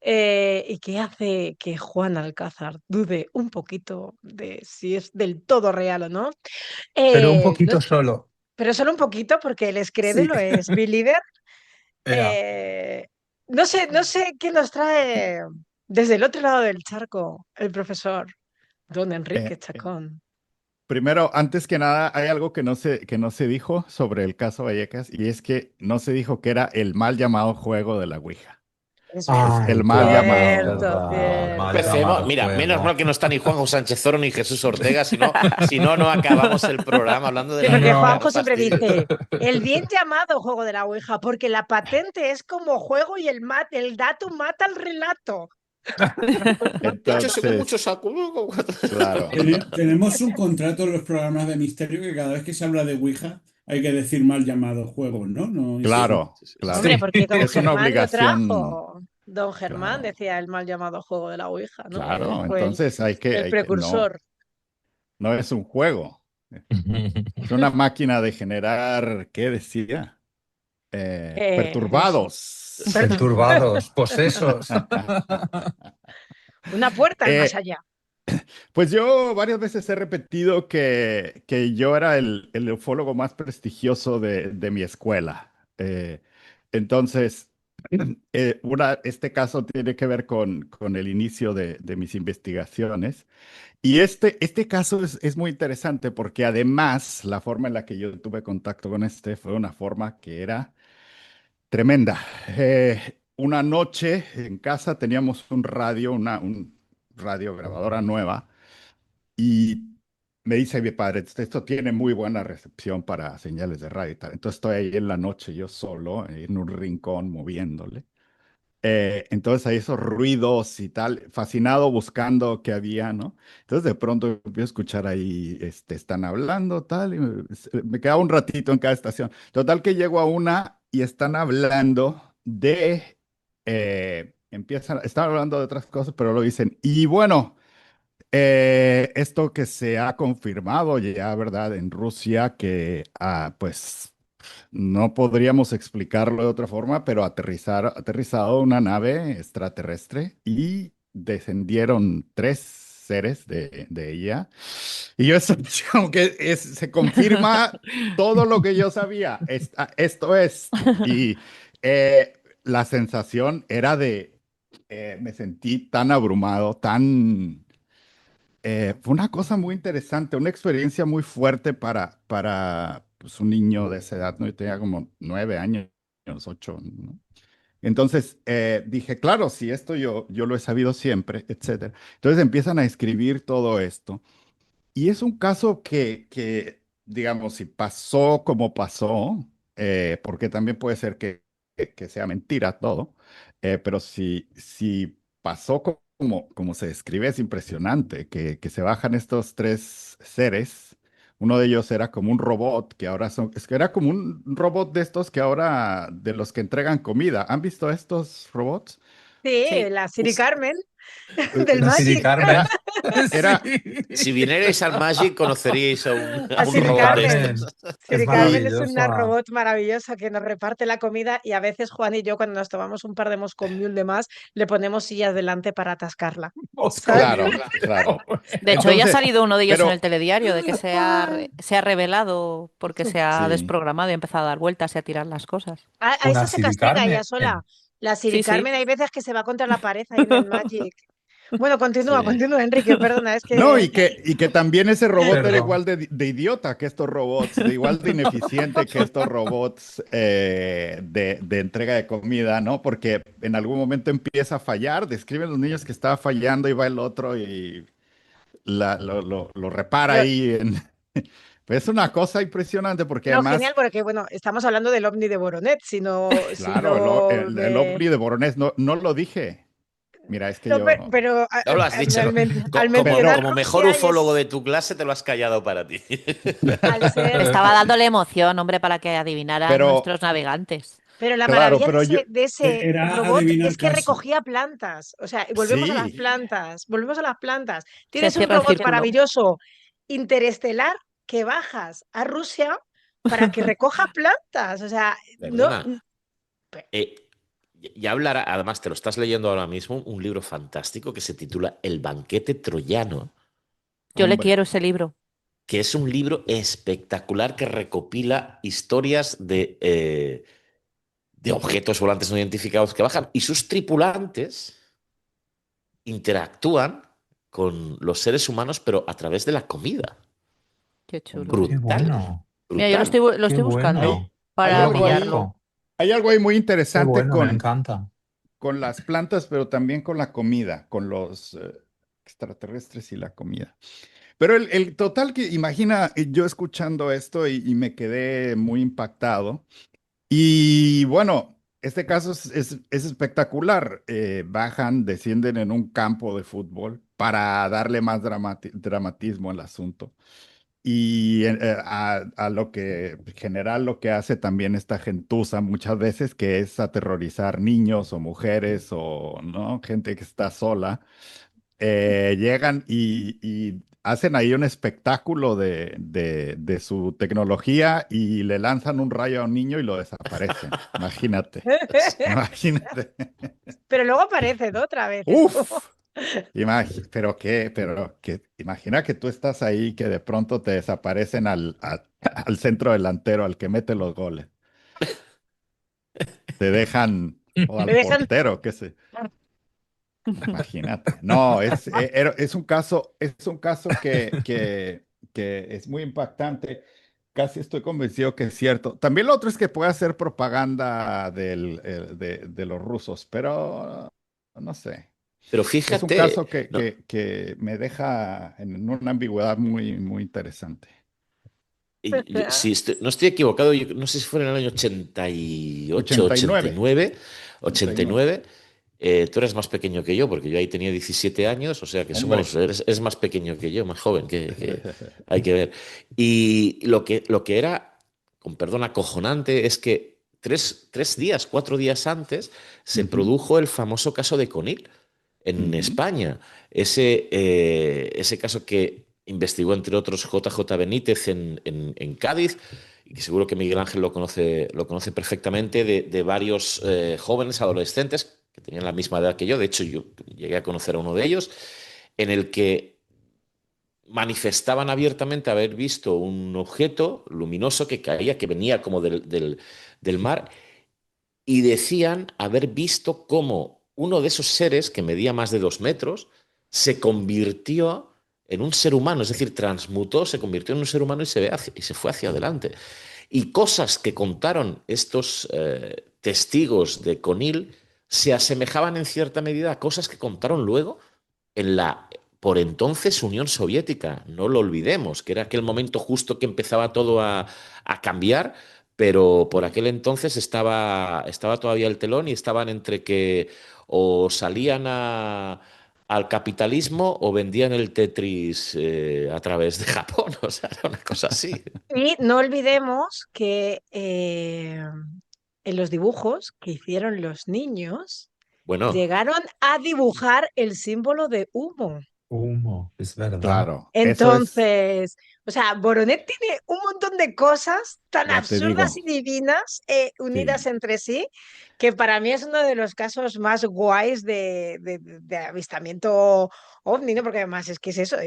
y que hace que Juan Alcázar dude un poquito de si es del todo real o no. Pero un No, poquito solo. pero solo un poquito, porque él es Sí. crédulo, es believer. Ea. No sé qué nos trae desde el otro lado del charco el profesor don Enrique Eh, Chacón. Primero, antes que nada, hay algo que no se dijo sobre el caso Vallecas y es que no se dijo que era el mal llamado juego de la Ouija. Es Es el Ay, mal claro, llamado. cierto, verdad. Mal cierto. Empecemos. llamado Mira, menos mal juego. que no está ni Juanjo Sánchez Oro ni Jesús Ortega, si no, no acabamos el programa hablando de Sí, la porque Ouija. No. Juanjo No siempre fastidies. dice, el bien llamado juego de la Ouija, porque la patente es como juego y el dato mata al relato. De hecho, según muchos Entonces, saco. claro, Tenemos un contrato en los programas de misterio que cada vez que se habla de Ouija hay que decir mal llamado juego, ¿no? No, Sí, claro, sí, sí, sí. Hombre, claro. porque don Es una Germán lo obligación, trajo. Don Germán claro, decía el mal llamado juego de la Ouija, ¿no? Él claro. fue Entonces el no, precursor. no es un juego. Es una máquina de generar, ¿qué decía? Eso. Perturbados. Perturbados, posesos. Una puerta al más Eh, allá. Pues yo varias veces he repetido que yo era el ufólogo más prestigioso de mi escuela. Entonces, este caso tiene que ver con el inicio de mis investigaciones. Y este caso es muy interesante porque además la forma en la que yo tuve contacto con este fue una forma que era tremenda. Una noche en casa teníamos un radio, un radio grabadora nueva. Y me dice mi padre, esto tiene muy buena recepción para señales de radio y tal. Entonces estoy ahí en la noche yo solo, en un rincón moviéndole. Entonces hay esos ruidos y tal, fascinado buscando qué había, ¿no? Entonces de pronto empiezo a escuchar ahí, están hablando, tal, y me quedaba un ratito en cada estación. Total que llego a una y están hablando están hablando de otras cosas, pero lo dicen. Y bueno. Esto que se ha confirmado ya, ¿verdad? En Rusia, que pues no podríamos explicarlo de otra forma, pero aterrizado una nave extraterrestre y descendieron tres seres de ella. Y yo eso, como que se confirma todo lo que yo sabía. Esto es. Y la sensación era me sentí tan abrumado, fue una cosa muy interesante, una experiencia muy fuerte para pues, un niño de esa edad, ¿no? Yo tenía como 9 años, 8, ¿no? Entonces dije, claro, si esto yo lo he sabido siempre, etcétera. Entonces empiezan a escribir todo esto. Y es un caso digamos, si pasó como pasó, porque también puede ser que sea mentira todo, pero si pasó como se describe, es impresionante, que se bajan estos tres seres. Uno de ellos era como un robot, que ahora es que era como un robot de estos que ahora, de los que entregan comida. ¿Han visto estos robots? Sí, Sí. la Siri Carmen del La Siri Magic. Carmen. Era, era, Si vinierais al Magic, conoceríais a un, La a un Siri Siri robot de Carmen. Carmen. estos. Es Siri Carmen es una maravillosa. robot maravillosa que nos reparte la comida y a veces Juan y yo cuando nos tomamos un par de Moscow Mule de más le ponemos sillas delante para atascarla. ¿Sabes? claro, claro. De hecho, ya ha Entonces, salido uno de ellos en el pero telediario, de que se ha revelado porque se ha sí. desprogramado y ha empezado a dar vueltas y a tirar las cosas. A esa Una se Siri castiga ella Carmen. sola. La Siri Sí, sí. Carmen hay veces que se va contra la pared ahí en el Magic. Bueno, continúa, Sí. Enrique, perdona, es No, que y que también ese robot era Perdón. igual de idiota que estos robots, de igual de ineficiente que estos robots de entrega de comida, ¿no? Porque en algún momento empieza a fallar, describen los niños que estaba fallando y va el otro y lo repara lo, ahí. Pues es una cosa impresionante porque lo genial, además, porque bueno, estamos hablando del ovni de Voronet, si claro, no el me... ovni de Voronezh no lo dije. Mira, es que No, yo... pero No lo has dicho. al Pero, mencionar Como mejor Rusia ufólogo de tu clase, te lo has callado para ti. al ser... Estaba dándole emoción, hombre, para que adivinaran pero, nuestros navegantes. Pero la claro, maravilla pero yo... de ese Era robot adivinar es que caso. recogía plantas. O sea, y volvemos a las Sí. plantas, volvemos a las plantas. Se Tienes un cierra el robot círculo. maravilloso, interestelar, que bajas a Rusia para que recoja plantas. O sea, no... Perdona. Eh, ya hablará, además te lo estás leyendo ahora mismo, un libro fantástico que se titula El banquete troyano, Yo le Hombre. quiero ese libro. que es un libro espectacular que recopila historias de objetos volantes no identificados que bajan y sus tripulantes interactúan con los seres humanos, pero a través de la comida. Qué chulo. Qué Brutal, bueno, Mira, yo lo brutal. lo qué estoy buscando bueno. Hay para algo ahí, pillarlo. Fantástico. hay algo ahí muy Qué interesante bueno, me encanta. con las plantas, pero también con la comida, con los extraterrestres y la comida. Pero el total que, imagina, yo escuchando esto y me quedé muy impactado. Y bueno, este caso es espectacular. Bajan, descienden en un campo de fútbol para darle más dramatismo al asunto. Y a lo que en general lo que hace también esta gentuza muchas veces, que es aterrorizar niños o mujeres o no, gente que está sola, llegan y hacen ahí un espectáculo de su tecnología y le lanzan un rayo a un niño y lo desaparecen. Imagínate, imagínate. Pero luego aparecen otra vez. Uf. Pero que, imagina que tú estás ahí, que de pronto te desaparecen al centro delantero, al que mete los goles. Te dejan, o Me al dejan... portero, qué sé. Imagínate. No, es un caso que es muy impactante. Casi estoy convencido que es cierto. También lo otro es que puede hacer propaganda de los rusos, pero no sé. Pero Es un fíjate, caso que, no, que me deja en una ambigüedad muy, muy interesante. si no estoy equivocado, yo no sé si fue en el año 88, 89, 89, 89. 89. Tú eres más pequeño que yo, porque yo ahí tenía 17 años, o sea que Hombre. es más pequeño que yo, más joven, que hay que ver. Y lo que era, con perdón, acojonante, es que 3 días, 4 días antes, se Ujú, produjo el famoso caso de Conil en ujú, España. Ese caso que investigó, entre otros, JJ Benítez en Cádiz, y que seguro que Miguel Ángel lo conoce perfectamente, de varios jóvenes, adolescentes, que tenían la misma edad que yo. De hecho, yo llegué a conocer a uno de ellos, en el que manifestaban abiertamente haber visto un objeto luminoso que caía, que venía como del mar, y decían haber visto cómo uno de esos seres, que medía más de 2 metros, se convirtió en un ser humano, es decir, transmutó, se convirtió en un ser humano y se fue hacia adelante. Y cosas que contaron estos testigos de Conil se asemejaban en cierta medida a cosas que contaron luego en la, por entonces, Unión Soviética. No lo olvidemos, que era aquel momento justo que empezaba todo a cambiar, pero por aquel entonces estaba todavía el telón y estaban entre que o salían al capitalismo o vendían el Tetris a través de Japón. O sea, era una cosa así. Y no olvidemos que en los dibujos que hicieron los niños, Bueno, llegaron a dibujar el símbolo de humo. Humo, es verdad. claro, eso es, Entonces, o sea, Boronet tiene un montón de cosas tan ya te absurdas y digo, divinas unidas sí. entre sí, que para mí es uno de los casos más guays de avistamiento ovni, ¿no? Porque además es que es eso,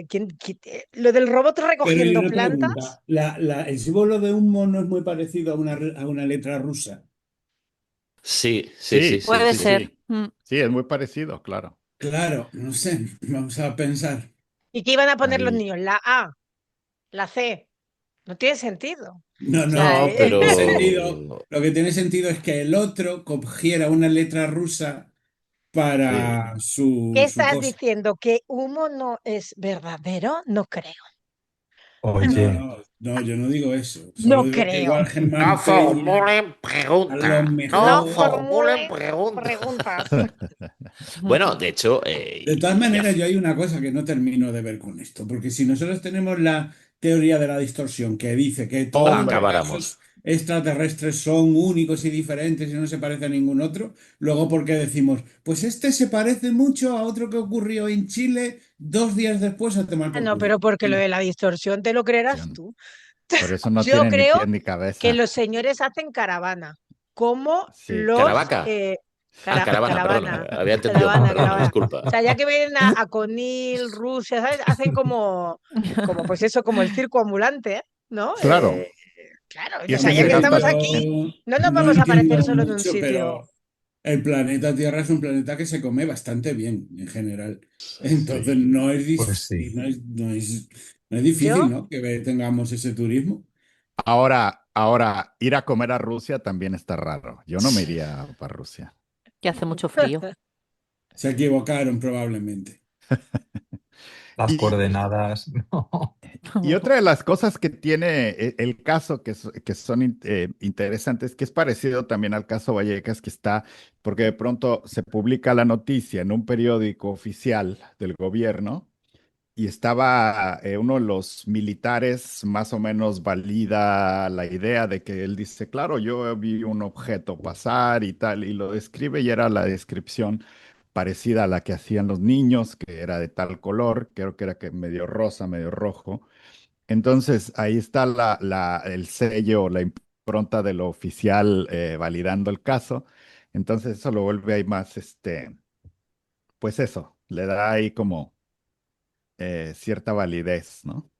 lo del robot Pero y recogiendo una plantas. pregunta, el símbolo de un mono es muy parecido a una letra rusa. sí, sí, sí, Sí, sí, Puede sí, sí. ser. sí. Sí, es muy parecido, claro. Claro, no sé, vamos a pensar. ¿Y qué iban a poner los Ahí. niños? La A, la C. No tiene sentido. O No, sea, no, No, lo que tiene pero sentido, lo que tiene sentido es que el otro cogiera una letra rusa sí. para ¿qué su estás cosa. diciendo? ¿Que humo no es verdadero? No creo. No, Oye, no, no, yo no digo eso. Solo No digo que creo. igual No Germán Peña, formulen a lo preguntas. No No mejor. formulen formulen preguntas. preguntas. Bueno, de hecho, De todas ya maneras, yo hay una cosa que no termino de ver con esto, porque si nosotros tenemos la teoría de la distorsión que dice que todos los Hombre, acabáramos. casos extraterrestres son únicos y diferentes y no se parece a ningún otro, luego ¿por qué decimos, pues este se parece mucho a otro que ocurrió en Chile 2 días después a tomar por no, culo? pero porque lo de la distorsión te lo creerás Acción. tú. Pero eso no Yo tiene ni creo pie ni que cabeza. los señores hacen caravana, como Sí, los Caravaca. Caravana, perdón. caravana, Había entendido mal, caravana, perdona, caravana. O disculpa. sea, ya que vienen a Conil, Rusia, ¿sabes? Hacen como pues eso, como el circo ambulante, ¿no? claro. Claro, Y o es sea, que ya se que Hombre, estamos gastan aquí, yo no nos no vamos a aparecer entiendo solo en un mucho, sitio. pero el planeta Tierra es un planeta que se come bastante bien en general. Entonces Sí. no es, pues sí. no es difícil, Yo, ¿no? Que tengamos ese turismo. ahora, ir a comer a Rusia también está raro. Yo no me iría para Rusia. Que hace mucho frío. Se equivocaron probablemente. Las Y, coordenadas, no. y otra de las cosas que tiene el caso que son interesantes, que es parecido también al caso Vallecas, que está, porque de pronto se publica la noticia en un periódico oficial del gobierno. Y estaba uno de los militares más o menos valida la idea de que él dice, claro, yo vi un objeto pasar y tal, y lo describe y era la descripción parecida a la que hacían los niños, que era de tal color, creo que era que medio rosa, medio rojo. Entonces ahí está el sello, la impronta de lo oficial validando el caso. Entonces eso lo vuelve ahí más, pues eso, le da ahí como cierta validez, ¿no?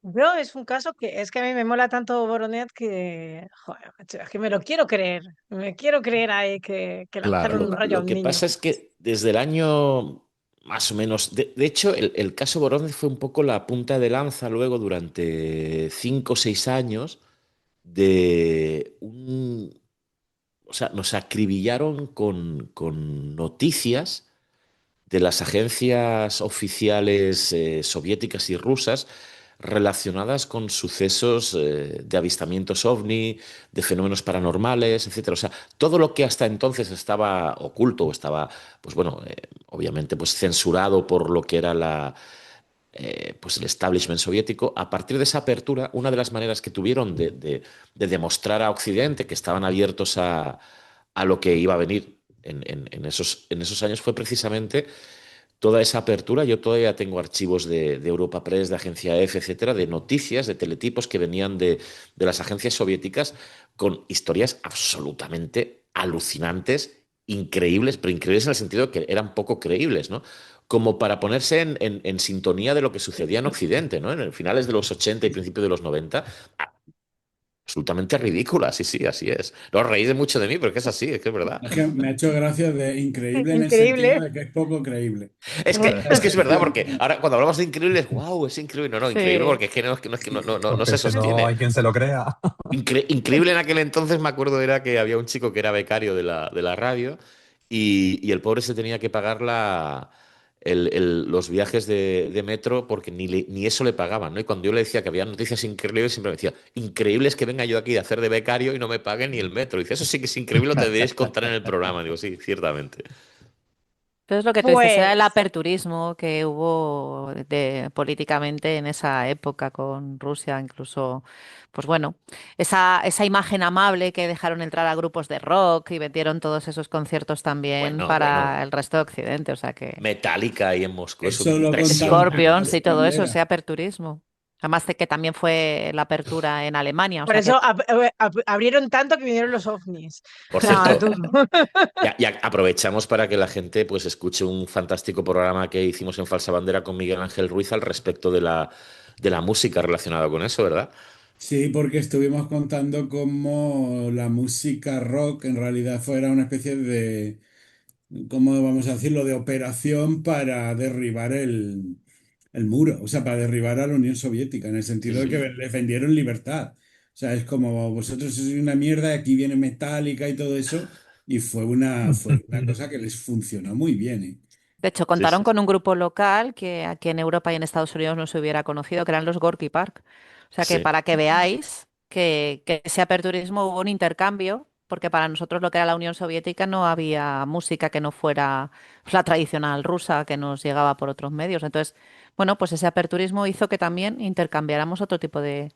yo es un caso que es que a mí me mola tanto Boronet que, joder, macho, es que me lo quiero creer. Me quiero creer ahí que lanzaron un Claro. rayo a Lo un que niño. pasa es que desde el año más o menos, de hecho, el caso Borón fue un poco la punta de lanza luego durante 5 o 6 años de un... O sea, nos acribillaron con noticias de las agencias oficiales soviéticas y rusas relacionadas con sucesos de avistamientos ovni, de fenómenos paranormales, etcétera. O sea, todo lo que hasta entonces estaba oculto o estaba, pues bueno, obviamente, pues censurado por lo que era pues el establishment soviético. A partir de esa apertura, una de las maneras que tuvieron de demostrar a Occidente que estaban abiertos a lo que iba a venir en esos años fue precisamente toda esa apertura. Yo todavía tengo archivos de Europa Press, de Agencia F, etcétera, de noticias, de teletipos que venían de las agencias soviéticas con historias absolutamente alucinantes, increíbles, pero increíbles en el sentido de que eran poco creíbles, ¿no? Como para ponerse en sintonía de lo que sucedía en Occidente, ¿no? En el finales de los 80 y principios de los 90, absolutamente ridícula, sí, sí, así es. No os reís de mucho de mí, pero que es así, es que es verdad. Es que me ha hecho gracia de increíble en el sentido Increíble. de que es poco creíble. Es que es verdad, porque ahora cuando hablamos de increíbles, wow, es increíble. No, no, increíble Sí. porque es que no Porque se si no sostiene. hay quien se lo crea. Increíble en aquel entonces, me acuerdo, era que había un chico que era becario de la radio y el pobre se tenía que pagar los viajes de metro porque ni eso le pagaban, ¿no? Y cuando yo le decía que había noticias increíbles, siempre me decía, increíble es que venga yo aquí a hacer de becario y no me paguen ni el metro. Y dice, eso sí que es increíble, lo deberíais contar en el programa. Digo, sí, ciertamente. Pero es lo que tú dices, era el Pues, aperturismo que hubo políticamente en esa época con Rusia, incluso, pues bueno, esa imagen amable que dejaron entrar a grupos de rock y vendieron todos esos conciertos también Bueno, bueno. para el resto de Occidente, o sea que Metallica ahí en Moscú es una Eso lo contaban impresión. por la Scorpions y todo eso, ese bandera. aperturismo. Además de que también fue la apertura en Alemania, o por sea eso que, abrieron tanto que vinieron los ovnis. Por O sea, cierto, tú. ya aprovechamos para que la gente pues escuche un fantástico programa que hicimos en Falsa Bandera con Miguel Ángel Ruiz al respecto de la música relacionada con eso, ¿verdad? Sí, porque estuvimos contando cómo la música rock en realidad fuera una especie ¿cómo vamos a decirlo?, de operación para derribar el muro, o sea, para derribar a la Unión Soviética, en el sentido de que Ujú. defendieron libertad. O sea, es como vosotros sois una mierda, aquí viene Metallica y todo eso, y fue una cosa que les funcionó muy bien, ¿eh? De hecho, Sí, contaron sí. con un grupo local que aquí en Europa y en Estados Unidos no se hubiera conocido, que eran los Gorky Park. O sea que Sí. para que veáis que ese aperturismo hubo un intercambio, porque para nosotros lo que era la Unión Soviética no había música que no fuera la tradicional rusa que nos llegaba por otros medios. Entonces, bueno, pues ese aperturismo hizo que también intercambiáramos otro tipo de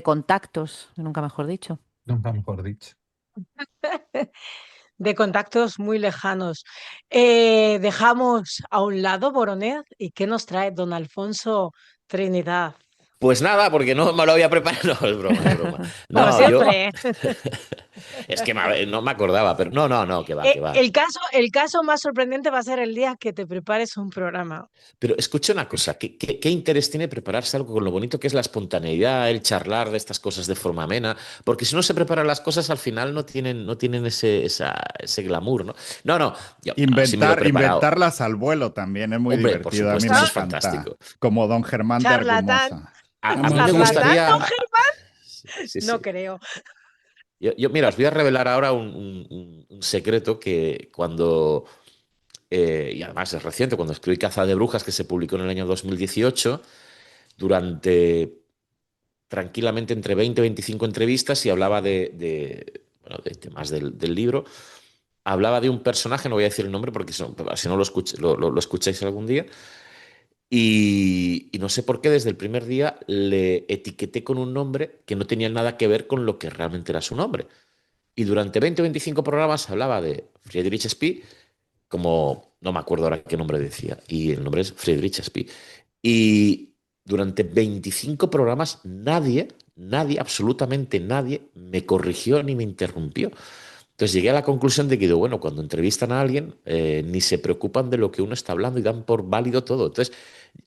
contactos, nunca mejor dicho. Nunca mejor dicho. De contactos muy lejanos. Dejamos a un lado Voroner y ¿qué nos trae don Alfonso Trinidad? Pues nada, porque no me lo había preparado. No, es broma, es broma. Como No, yo. siempre. Es que no me acordaba, pero no, no, no, que va, que va. El caso más sorprendente va a ser el día que te prepares un programa. Pero escucha una cosa, ¿qué interés tiene prepararse algo con lo bonito que es la espontaneidad, el charlar de estas cosas de forma amena? Porque si no se preparan las cosas, al final no tienen ese glamour, ¿no? No, no, yo sí me lo he preparado. Inventarlas al vuelo también es muy Hombre, por divertido. A mí supuesto, me eso es Ah, encanta. fantástico. Como don Germán de charlatán, Argumosa. A mí me Vamos, charlatán, don gustaría. Germán. Sí, sí, No sí. creo. Mira, os voy a revelar ahora un secreto que cuando, y además es reciente, cuando escribí Caza de Brujas, que se publicó en el año 2018, durante tranquilamente entre 20 y 25 entrevistas y hablaba bueno, de temas del libro. Hablaba de un personaje, no voy a decir el nombre porque si no lo escucháis algún día, y no sé por qué desde el primer día le etiqueté con un nombre que no tenía nada que ver con lo que realmente era su nombre. Y durante 20 o 25 programas hablaba de Friedrich Spee, como no me acuerdo ahora qué nombre decía, y el nombre es Friedrich Spee. Y durante 25 programas nadie, absolutamente nadie, me corrigió ni me interrumpió. Entonces llegué a la conclusión de que, digo, bueno, cuando entrevistan a alguien, ni se preocupan de lo que uno está hablando y dan por válido todo. Entonces,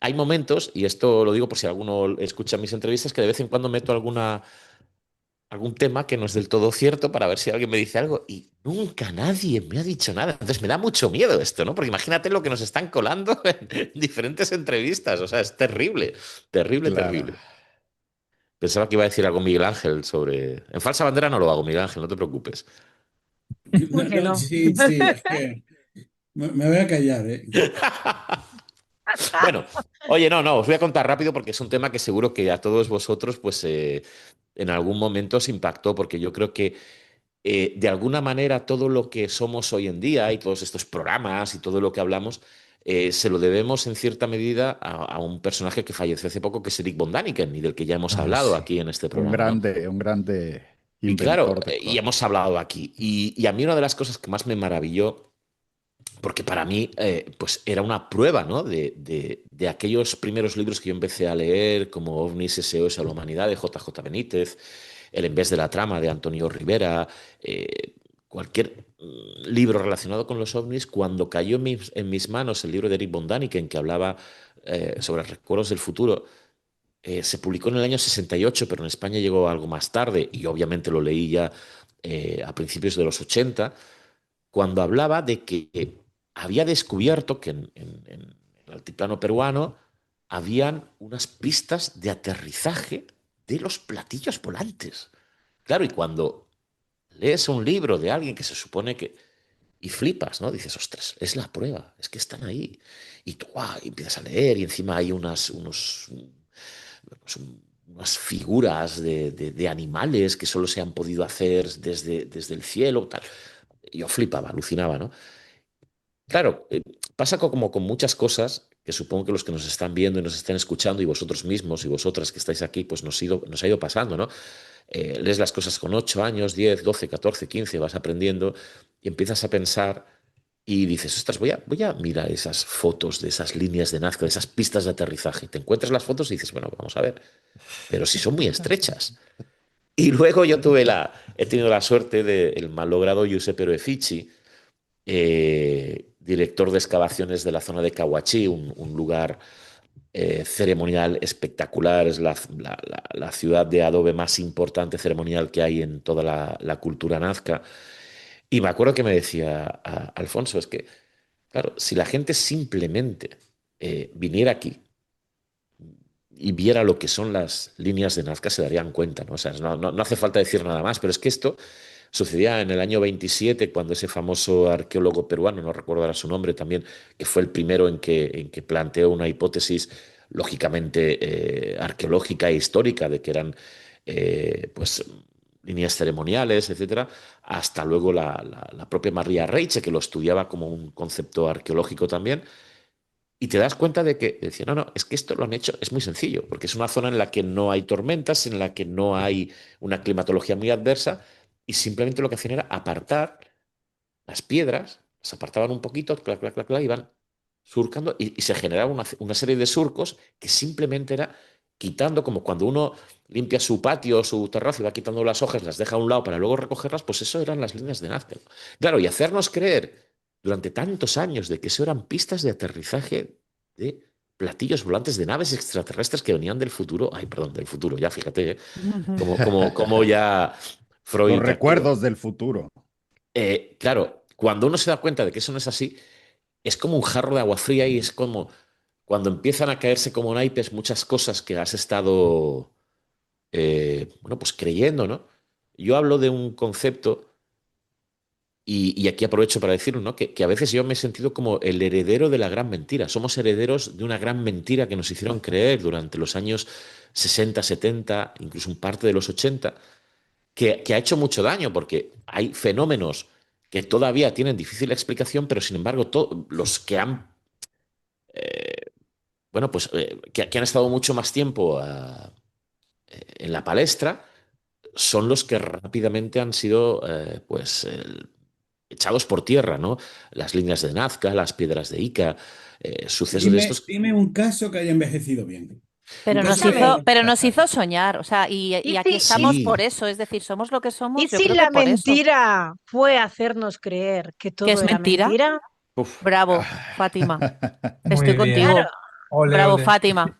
hay momentos, y esto lo digo por si alguno escucha mis entrevistas, que de vez en cuando meto algún tema que no es del todo cierto para ver si alguien me dice algo y nunca nadie me ha dicho nada. Entonces me da mucho miedo esto, ¿no? Porque imagínate lo que nos están colando en diferentes entrevistas. O sea, es terrible, terrible, Claro. terrible. Pensaba que iba a decir algo Miguel Ángel sobre... En falsa bandera no lo hago, Miguel Ángel, no te preocupes. ¿Por no, qué no, no? sí, sí, es que me voy a callar, ¿eh? Bueno, oye, no, os voy a contar rápido porque es un tema que seguro que a todos vosotros, pues en algún momento os impactó, porque yo creo que de alguna manera todo lo que somos hoy en día y todos estos programas y todo lo que hablamos, se lo debemos en cierta medida a un personaje que falleció hace poco, que es Eric von Däniken, y del que ya hemos Ah, hablado sí. aquí en este programa, ¿no? Un grande Y claro, inventor de y hemos cosas. hablado aquí. Y a mí una de las cosas que más me maravilló, porque para mí pues era una prueba, ¿no? de aquellos primeros libros que yo empecé a leer, como OVNIs, SOS a la Humanidad, de JJ Benítez, El En vez de la trama, de Antonio Rivera, cualquier libro relacionado con los OVNIs, cuando cayó en mis manos el libro de Eric von Däniken, que hablaba sobre recuerdos del futuro, se publicó en el año 68, pero en España llegó algo más tarde, y obviamente lo leí ya a principios de los 80, cuando hablaba de que había descubierto que en el altiplano peruano habían unas pistas de aterrizaje de los platillos volantes. Claro, y cuando lees un libro de alguien que se supone que... Y flipas, ¿no? Dices, ostras, es la prueba, es que están ahí. Y tú y empiezas a leer y encima hay unas figuras de animales que solo se han podido hacer desde el cielo, tal. Yo flipaba, alucinaba, ¿no? Claro, pasa como con muchas cosas que supongo que los que nos están viendo y nos están escuchando y vosotros mismos y vosotras que estáis aquí, pues nos ha ido pasando, ¿no? Lees las cosas con 8 años, 10, 12, 14, 15, vas aprendiendo y empiezas a pensar y dices, ostras, voy a mirar esas fotos de esas líneas de Nazca, de esas pistas de aterrizaje. Te encuentras las fotos y dices, bueno, vamos a ver, pero si son muy estrechas. Y luego he tenido la suerte del malogrado Giuseppe Orefici, director de excavaciones de la zona de Cahuachí, un lugar ceremonial espectacular, es la ciudad de adobe más importante ceremonial que hay en toda la cultura nazca. Y me acuerdo que me decía Alfonso, es que, claro, si la gente simplemente viniera aquí y viera lo que son las líneas de Nazca, se darían cuenta, ¿no? O sea, no hace falta decir nada más, pero es que esto sucedía en el año 27, cuando ese famoso arqueólogo peruano, no recuerdo ahora su nombre también, que fue el primero en que planteó una hipótesis lógicamente arqueológica e histórica de que eran pues líneas ceremoniales, etcétera, hasta luego la propia María Reiche, que lo estudiaba como un concepto arqueológico también. Y te das cuenta de que decía, no, es que esto lo han hecho, es muy sencillo, porque es una zona en la que no hay tormentas, en la que no hay una climatología muy adversa, y simplemente lo que hacían era apartar las piedras, las apartaban un poquito, clac, clac, clac, clac, iban surcando, y se generaba una serie de surcos que simplemente era quitando, como cuando uno limpia su patio o su terrazo y va quitando las hojas, las deja a un lado para luego recogerlas, pues eso eran las líneas de Nazca. Claro, y hacernos creer durante tantos años de que eso eran pistas de aterrizaje de platillos volantes de naves extraterrestres que venían del futuro, ay, perdón, del futuro, ya fíjate, como ya Los Freud actuó. recuerdos del futuro. Claro, cuando uno se da cuenta de que eso no es así, es como un jarro de agua fría y es como cuando empiezan a caerse como naipes muchas cosas que has estado, bueno, pues creyendo, ¿no? Yo hablo de un concepto y aquí aprovecho para decirlo, ¿no? Que a veces yo me he sentido como el heredero de la gran mentira. Somos herederos de una gran mentira que nos hicieron creer durante los años 60, 70, incluso un parte de los 80, que ha hecho mucho daño porque hay fenómenos que todavía tienen difícil explicación, pero sin embargo, los que han, bueno, pues que han estado mucho más tiempo en la palestra, son los que rápidamente han sido, pues, echados por tierra, ¿no? Las líneas de Nazca, las piedras de Ica, sucesos de Dime, estos. dime un caso que haya envejecido bien. Un Pero caso nos que haya hizo, Escúchame, pero nos envejecido hizo soñar, o sea, y ¿y aquí si, estamos Sí, por eso, es decir, somos lo que y somos, yo si creo que la por eso. mentira fue hacernos creer que ¿Que todo es era mentira? mentira? uf. Bravo, Fátima. Estoy Muy bien. Claro, contigo. Ole, Bravo, ole. Fátima.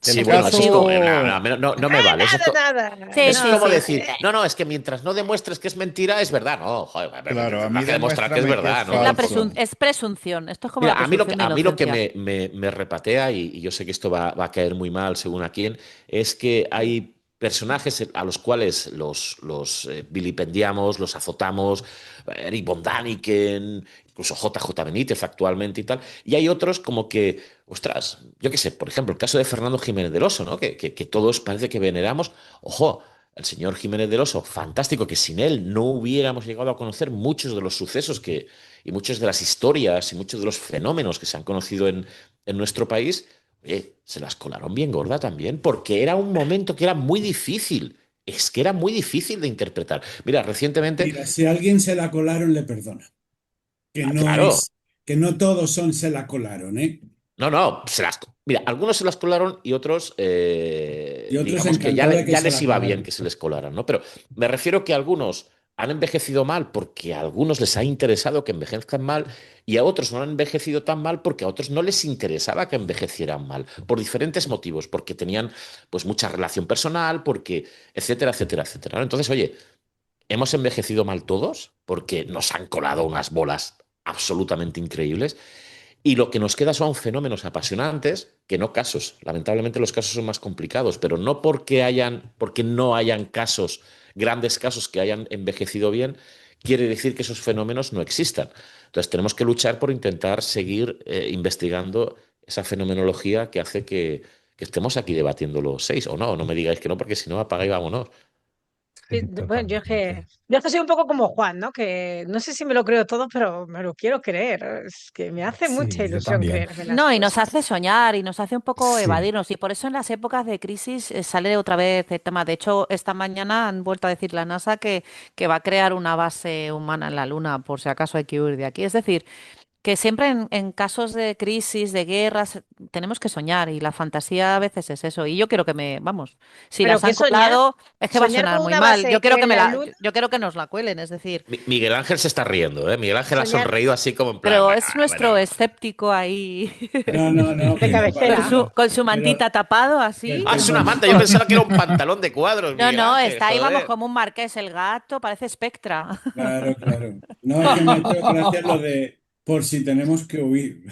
Sí, El Estoy bueno, eso es contigo. como, caso, no me vale. Eso es, nada, Sí, eso es sí, como no. sí. decir, es que mientras no demuestres que es mentira, es verdad. No, joder, claro, a tendrás mí que demostrar que es demuéstrame que es verdad, ¿no? Es la Tampoco. falso. es presunción. Esto es como la Mira, presunción de a mí lo que inocencia. me repatea, y yo sé que esto va a caer muy mal según a quién, es que hay personajes a los cuales los vilipendiamos, los azotamos, Eric von Däniken, incluso JJ Benítez actualmente y tal, y hay otros como que, ostras, yo qué sé, por ejemplo, el caso de Fernando Jiménez del Oso, ¿no? Que todos parece que veneramos, ojo. El señor Jiménez del Oso, fantástico, que sin él no hubiéramos llegado a conocer muchos de los sucesos y muchas de las historias y muchos de los fenómenos que se han conocido en nuestro país, oye, se las colaron bien gorda también, porque era un momento que era muy difícil. Es que era muy difícil de interpretar. Mira, recientemente, Mira, si a alguien se la colaron, le perdona. Que no claro, es, que no todos son se la colaron, ¿eh? no, mira, algunos se las colaron y otros, Y otros digamos que ya, encantados de que ya se les la iba bien colaran. que se les colaran, ¿no? Pero me refiero que algunos han envejecido mal porque a algunos les ha interesado que envejezcan mal y a otros no han envejecido tan mal porque a otros no les interesaba que envejecieran mal, por diferentes motivos, porque tenían pues mucha relación personal, porque, etcétera, etcétera, etcétera, ¿no? Entonces, oye, ¿hemos envejecido mal todos? Porque nos han colado unas bolas absolutamente increíbles. Y lo que nos queda son fenómenos apasionantes, que no casos. Lamentablemente los casos son más complicados, pero no porque no hayan casos, grandes casos que hayan envejecido bien, quiere decir que esos fenómenos no existan. Entonces tenemos que luchar por intentar seguir investigando esa fenomenología que hace que estemos aquí debatiendo los seis, o no me digáis que no, porque si no, apaga y vámonos. Sí, Sí, bueno, totalmente. yo es que soy un poco como Juan, ¿no? Que no sé si me lo creo todo, pero me lo quiero creer. Es que me hace mucha Sí, yo ilusión también. creerme las No, y nos cosas. hace soñar y nos hace un poco Sí, evadirnos. Y por eso en las épocas de crisis sale otra vez el tema. De hecho, esta mañana han vuelto a decir la NASA que va a crear una base humana en la Luna, por si acaso hay que huir de aquí. Es decir, que siempre en casos de crisis, de guerras, tenemos que soñar y la fantasía a veces es eso. Y yo quiero que vamos, si Pero las ¿qué han soñar? colado, es que va a Soñar sonar con muy una mal. Yo base quiero que en la luna, yo quiero que nos la cuelen, es decir, Miguel Ángel se está riendo, ¿eh? Miguel Ángel ha soñar sonreído así como en plan, pero bueno, es nuestro bueno. escéptico ahí No, no, no, de que no, para cabecera. nada. con su Pero mantita tapado que el así. Ah, es tema una no. manta, yo pensaba que era un pantalón de cuadros, No, Miguel no, Ángel, está ahí, vamos, joder. como un marqués, el gato, parece Spectra. Claro, claro. No, es que me ha hecho gracia lo de por si tenemos que huir.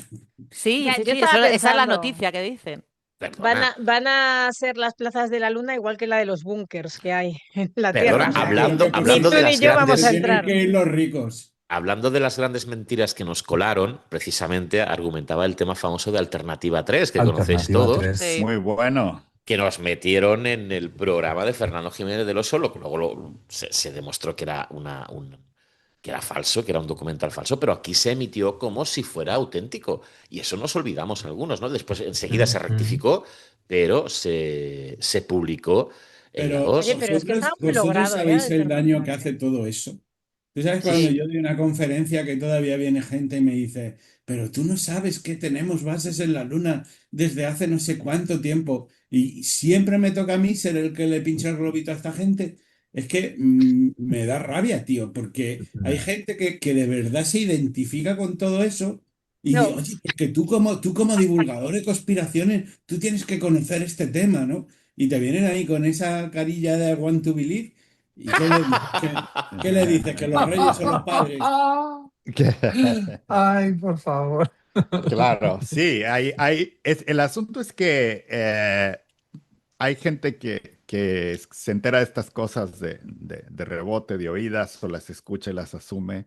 Sí, Ya, sí, yo sí, estaba esa es la pensando, noticia que dicen. Perdona, van a ser las plazas de la luna igual que la de los búnkers que hay en la Tierra. perdona, O sea Pero que ¿qué ni pasa? hablando tú de ni las yo vamos Se a grandes, tienen entrar. que ir los ricos. hablando de las grandes mentiras que nos colaron, precisamente argumentaba el tema famoso de Alternativa 3, que conocéis Alternativa todos, 3. Sí. Muy bueno. que nos metieron en el programa de Fernando Jiménez del Oso, lo que luego se demostró que era que era falso, que era un documental falso, pero aquí se emitió como si fuera auténtico. Y eso nos olvidamos algunos, ¿no? Después enseguida se Ujú. rectificó, pero se publicó en la Pero Oye, 2. pero es que estaba muy vosotros logrado, ¿eh? sabéis el daño Alternativa que hace 3. todo eso. Tú sabes cuando Sí. yo doy una conferencia que todavía viene gente y me dice, pero tú no sabes que tenemos bases en la Luna desde hace no sé cuánto tiempo y siempre me toca a mí ser el que le pincha el globito a esta gente. Es que me da rabia, tío, porque hay gente que de verdad se identifica con todo eso y, No, oye, es que tú como divulgador de conspiraciones, tú tienes que conocer este tema, ¿no? Y te vienen ahí con esa carilla de I want to believe. ¿Y qué le dices? ¿Qué le dices? ¿Que los reyes son los padres? Ay, por favor. Claro, sí, el asunto es que hay gente que se entera de estas cosas de rebote, de oídas, o las escucha y las asume,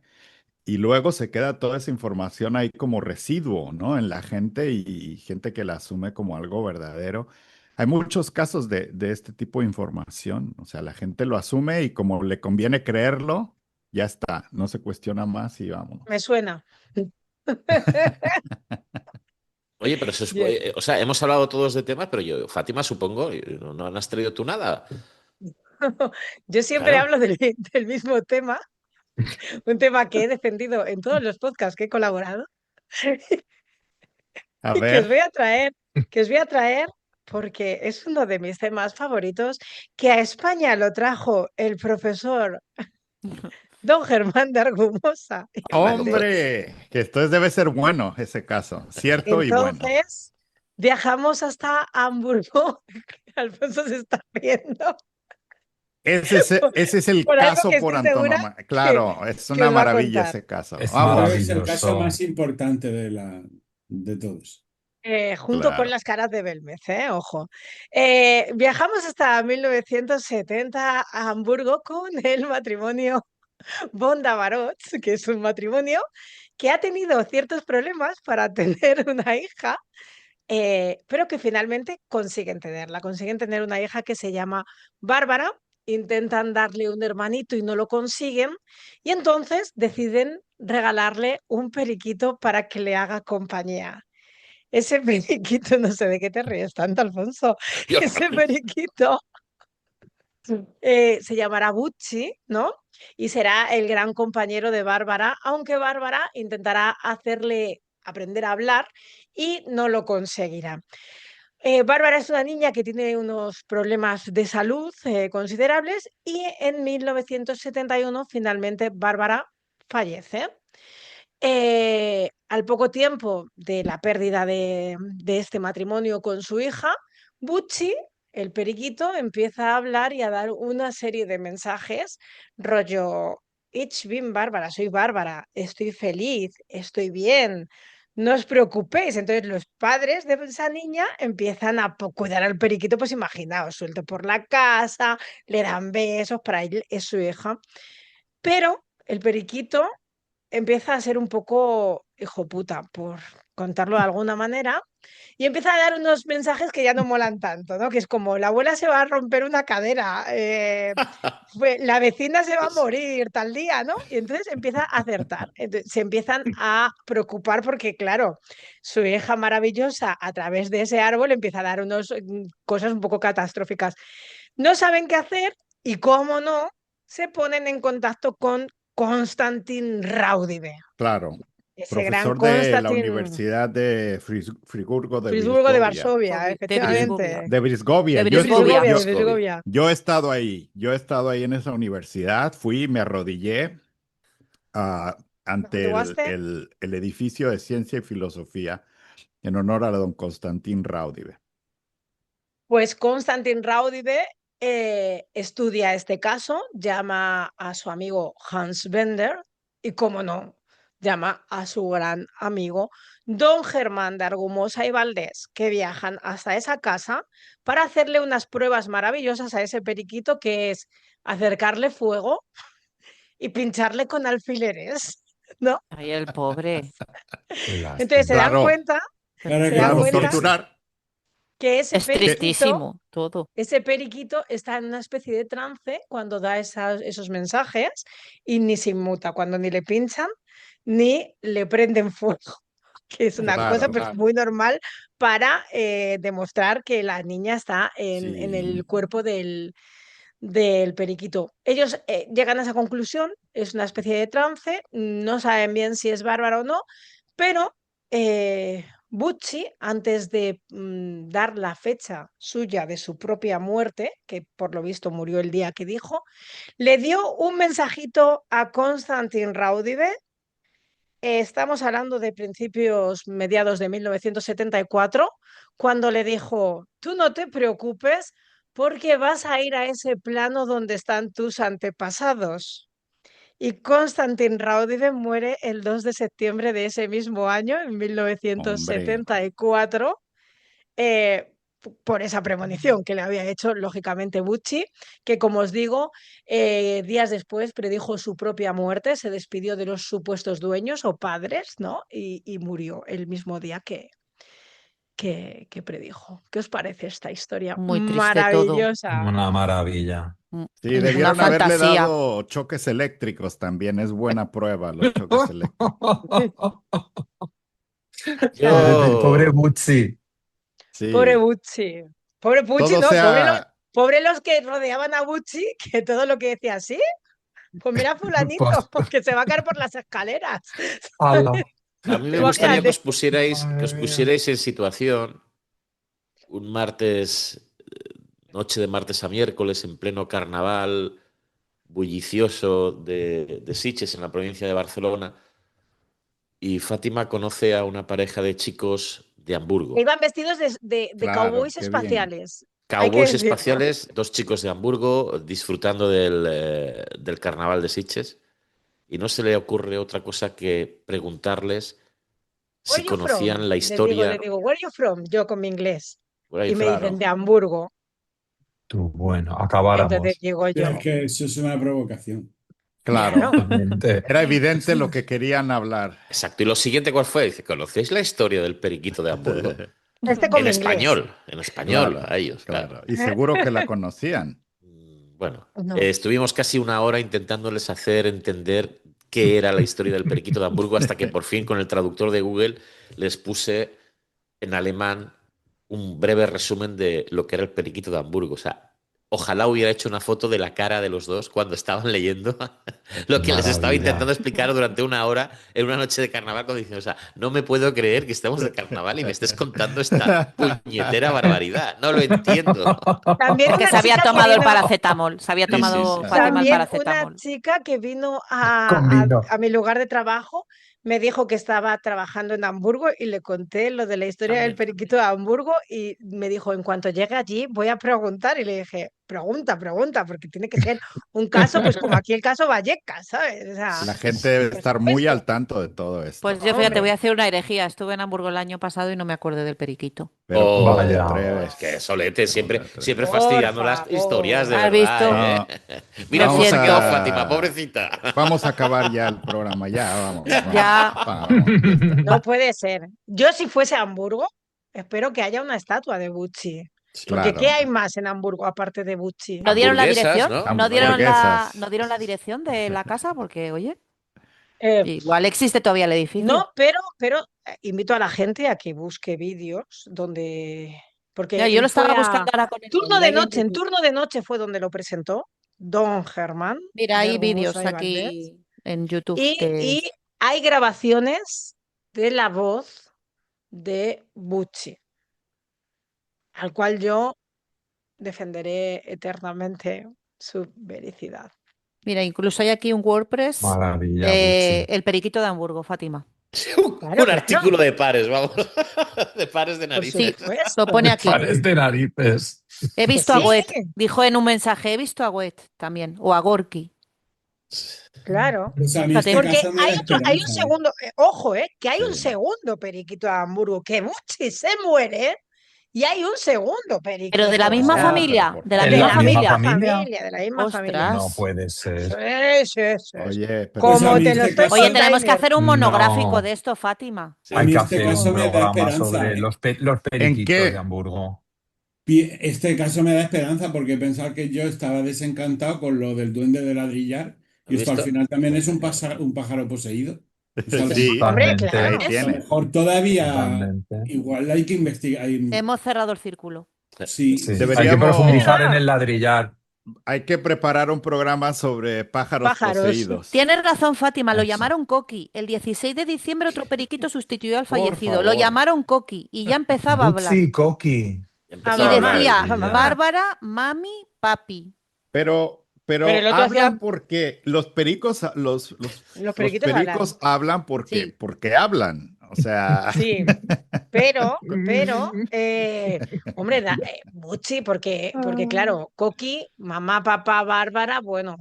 y luego se queda toda esa información ahí como residuo, ¿no? En la gente y gente que la asume como algo verdadero. Hay muchos casos de este tipo de información, o sea, la gente lo asume y como le conviene creerlo, ya está, no se cuestiona más y me vámonos. suena. Oye, pero Bien. o sea, hemos hablado todos de temas, pero Fátima, supongo, no has traído tú nada. Yo siempre Claro. hablo del mismo tema, un tema que he defendido en todos los podcasts que he colaborado A y que os ver, voy a traer, que os voy a traer porque es uno de mis temas favoritos, que a España lo trajo el profesor don Germán de Argumosa y Valdés. hombre, que esto debe ser bueno ese caso, cierto y bueno. Entonces, viajamos hasta Hamburgo. Alfonso se está riendo por, Ese es el por algo que caso por estoy segura antonomasia. Claro, es que una os va a maravilla contar. ese caso. Es Yo creo que Vamos. es el caso maravilloso. más importante de todos. Junto con Claro. las caras de Belmez, ojo. Viajamos hasta 1970 a Hamburgo con el matrimonio Bonda-Barots, que es un matrimonio que ha tenido ciertos problemas para tener una hija, pero que finalmente consiguen tener una hija que se llama Bárbara, intentan darle un hermanito y no lo consiguen, y entonces deciden regalarle un periquito para que le haga compañía. Ese periquito, no sé de qué te ríes tanto, Alfonso. Yo Ese no. periquito se llamará Bucci, ¿no? Y será el gran compañero de Bárbara, aunque Bárbara intentará hacerle aprender a hablar y no lo conseguirá. Bárbara es una niña que tiene unos problemas de salud considerables y en 1971 finalmente Bárbara fallece. Al poco tiempo de la pérdida de este matrimonio con su hija, Bucci, el periquito, empieza a hablar y a dar una serie de mensajes, rollo, Ich bin Bárbara, soy Bárbara, estoy feliz, estoy bien, no os preocupéis. Entonces los padres de esa niña empiezan a cuidar al periquito, pues imaginaos, suelto por la casa, le dan besos, para él es su hija. Pero el periquito empieza a ser un poco hijo puta, por contarlo de alguna manera, y empieza a dar unos mensajes que ya no molan tanto, ¿no? Que es como, la abuela se va a romper una cadera, la vecina se va a morir tal día, ¿no? Y entonces empieza a acertar. Entonces, se empiezan a preocupar porque, claro, su hija maravillosa a través de ese árbol empieza a dar unas cosas un poco catastróficas. No saben qué hacer y, cómo no, se ponen en contacto con Konstantin Raudive. Claro. ese gran profesor de la Konstantin Universidad de Friburgo de Friburgo de Brisgovia. Varsovia, De efectivamente. Brisgovia. De Brisgovia. De De Brisgovia, de Brisgovia. Brisgovia. Yo he estado ahí en esa universidad, fui, me arrodillé ante ¿Averiguaste? el edificio de Ciencia y Filosofía en honor a don Constantín Raudive. Pues Konstantin Raudive estudia este caso, llama a su amigo Hans Bender y, como no, llama a su gran amigo don Germán de Argumosa y Valdés, que viajan hasta esa casa para hacerle unas pruebas maravillosas a ese periquito, que es acercarle fuego y pincharle con alfileres, ¿no? Ay, el pobre. Entonces se dan Claro. cuenta, Claro se que dan Claro, cuenta torturar. que ese Es periquito, tristísimo todo. ese periquito está en una especie de trance cuando da esos mensajes y ni se inmuta, cuando ni le pinchan ni le prenden fuego, que es una cosa Claro. pues, muy normal para demostrar que la niña está en Sí. el cuerpo del periquito. Ellos llegan a esa conclusión, es una especie de trance, no saben bien si es bárbaro o no, pero Bucci, antes de dar la fecha suya de su propia muerte, que por lo visto murió el día que dijo, le dio un mensajito a Konstantin Raudive. Estamos hablando de principios, mediados de 1974, cuando le dijo: tú no te preocupes porque vas a ir a ese plano donde están tus antepasados. Y Konstantin Raudive muere el 2 de septiembre de ese mismo año, en Hombre. 1974, por esa premonición que le había hecho, lógicamente, Bucci, que, como os digo, días después predijo su propia muerte, se despidió de los supuestos dueños o padres, ¿no? Y murió el mismo día que predijo. ¿Qué os parece esta historia Muy triste todo. maravillosa? Una maravilla. Sí, Una debieron haberle fantasía. dado choques eléctricos también. Es buena prueba los choques eléctricos. Pobre Yo, Butzi. Pobre Sí. Bucci. Pobre Bucci, Todo no, sea. pobre los que rodeaban a Bucci, que todo lo que decía así, pues mira fulanito, Pues, que se va a caer por las escaleras. ala. a mí me Tú gustaría que imagínate. os pusierais, que os Madre mía. pusierais en situación un martes, noche de martes a miércoles, en pleno carnaval bullicioso de Sitges, en la provincia de Barcelona, y Fátima conoce a una pareja de chicos de Hamburgo. Iban vestidos de Claro, cowboys qué bien. espaciales. Hay que Cowboys decirlo. espaciales, dos chicos de Hamburgo disfrutando del carnaval de Sitges, y no se le ocurre otra cosa que preguntarles Where si you from? conocían la Le historia. digo, where you from? Yo con mi inglés. Por ahí, Y me dicen, Claro. de Hamburgo. Tú, bueno, Entonces acabáramos. digo yo, Es que eso es una provocación. Claro. claro. Totalmente. Era evidente lo que querían hablar. Exacto. Y lo siguiente, ¿cuál fue? Dice, ¿conocéis la historia del periquito de Hamburgo? Este con En mi inglés. español, Claro, a ellos, claro. claro. Y seguro que la conocían. Bueno, No. estuvimos casi una hora intentándoles hacer entender qué era la historia del periquito de Hamburgo, hasta que por fin con el traductor de Google les puse en alemán un breve resumen de lo que era el periquito de Hamburgo. O sea, ojalá hubiera hecho una foto de la cara de los dos cuando estaban leyendo lo que les estaba Maravilla. intentando explicar durante una hora en una noche de carnaval, cuando diciendo, o sea, no me puedo creer que estemos de carnaval y me estés contando esta puñetera barbaridad. No lo entiendo. También Es que una se había chica que tomado el vino, paracetamol. Se había Sí, sí, tomado sí. Fátima el también una paracetamol. chica que vino Con vino. a mi lugar de trabajo, me dijo que estaba trabajando en Hamburgo y le conté lo de la historia del También. periquito de Hamburgo y me dijo, en cuanto llegue allí voy a preguntar. Y le dije, pregunta, porque tiene que ser un caso, pues como aquí el caso Vallecas, ¿sabes? O sea, La gente debe por estar muy supuesto. al tanto de todo esto. Pues yo, fíjate, Hombre. voy a hacer una herejía. Estuve en Hamburgo el año pasado y no me acordé del periquito. Pero ¿cómo te Vaya. atreves? Es que Solete siempre, ¿Cómo te atreves? siempre Por fastidiando las favor. historias, de ¿Has verdad, visto? ¿eh? Mira Lo cómo se siento. quedó Fátima, pobrecita. Vamos a acabar ya el programa. Ya, vamos. Ya. Vamos, ya está. No puede ser. Yo, si fuese a Hamburgo, espero que haya una estatua de Bucci. Porque ¿qué Claro. hay más en Hamburgo aparte de Bucci? ¿No dieron la Hamburguesas, dirección? ¿no? ¿No dieron Hamburguesas. ¿No dieron la dirección de la casa? Porque, oye, Eh, igual existe todavía el edificio. no, pero invito a la gente a que busque vídeos donde... Porque Ya, yo lo él fue estaba a buscando ahora con el turno móvil, de ahí en noche, en YouTube. turno de noche fue donde lo presentó don Germán Mira, de hay vídeos Argumosa y Valdés. aquí en YouTube Y que... hay grabaciones de la voz de Bucci, al cual yo defenderé eternamente su vericidad. Mira, incluso hay aquí un WordPress, Maravilla, Bucci. el periquito de Hamburgo, Fátima. Claro, Un artículo de pares, vamos. De pares de por narices. Sí, supuesto. lo pone aquí. Pares de narices. He visto a Sí. Goethe, dijo en un mensaje, he visto a Goethe también, o a Gorky. Claro. Pues a mí Fíjate. este Porque caso me da hay un esperanza, ¿eh? segundo, ojo, que hay un Sí. segundo periquito de Hamburgo, que Bucci se muere y hay un segundo periquito. Pero de la o misma sea, familia, ¿por de la qué? de misma la familia. misma familia, de la misma familia. No Ostras. puede ser. Sí, sí, sí. Oye, pero Pues a Como mí te lo este estoy caso- Oye, tenemos que contando. hacer un monográfico No. de esto, Fátima. Sí. A Hay mí que este hacer caso un me da programa esperanza, sobre ¿eh? los periquitos qué? de Hamburgo. Este caso me da esperanza porque pensar que yo estaba desencantado con lo del duende de ladrillar y ¿Has esto al visto? final también es un pájaro poseído. O sea, Sí, Hombre, Totalmente. claro. ahí a lo tiene. mejor todavía Totalmente. igual hay que investigar. Hemos cerrado el círculo. Sí, Sí, hay que Deberíamos- profundizar en el ladrillar. Hay que preparar un programa sobre pájaros Pájaros. poseídos. Tienes razón, Fátima, lo Eso. llamaron Coqui. El 16 de diciembre otro periquito sustituyó al Por fallecido. Lo favor. llamaron Coqui y ya empezaba a hablar. Bucci, Coqui. Empezaba Y a Ah, hablar. decía, maravilla. Bárbara, mami, papi. Pero Pero el otro hablan hacía- porque los pericos, los Los periquitos pericos hablan porque, Sí. porque hablan. O sea, Sí, pero, hombre, Bucci, porque claro, Coqui, mamá, papá, Bárbara, bueno,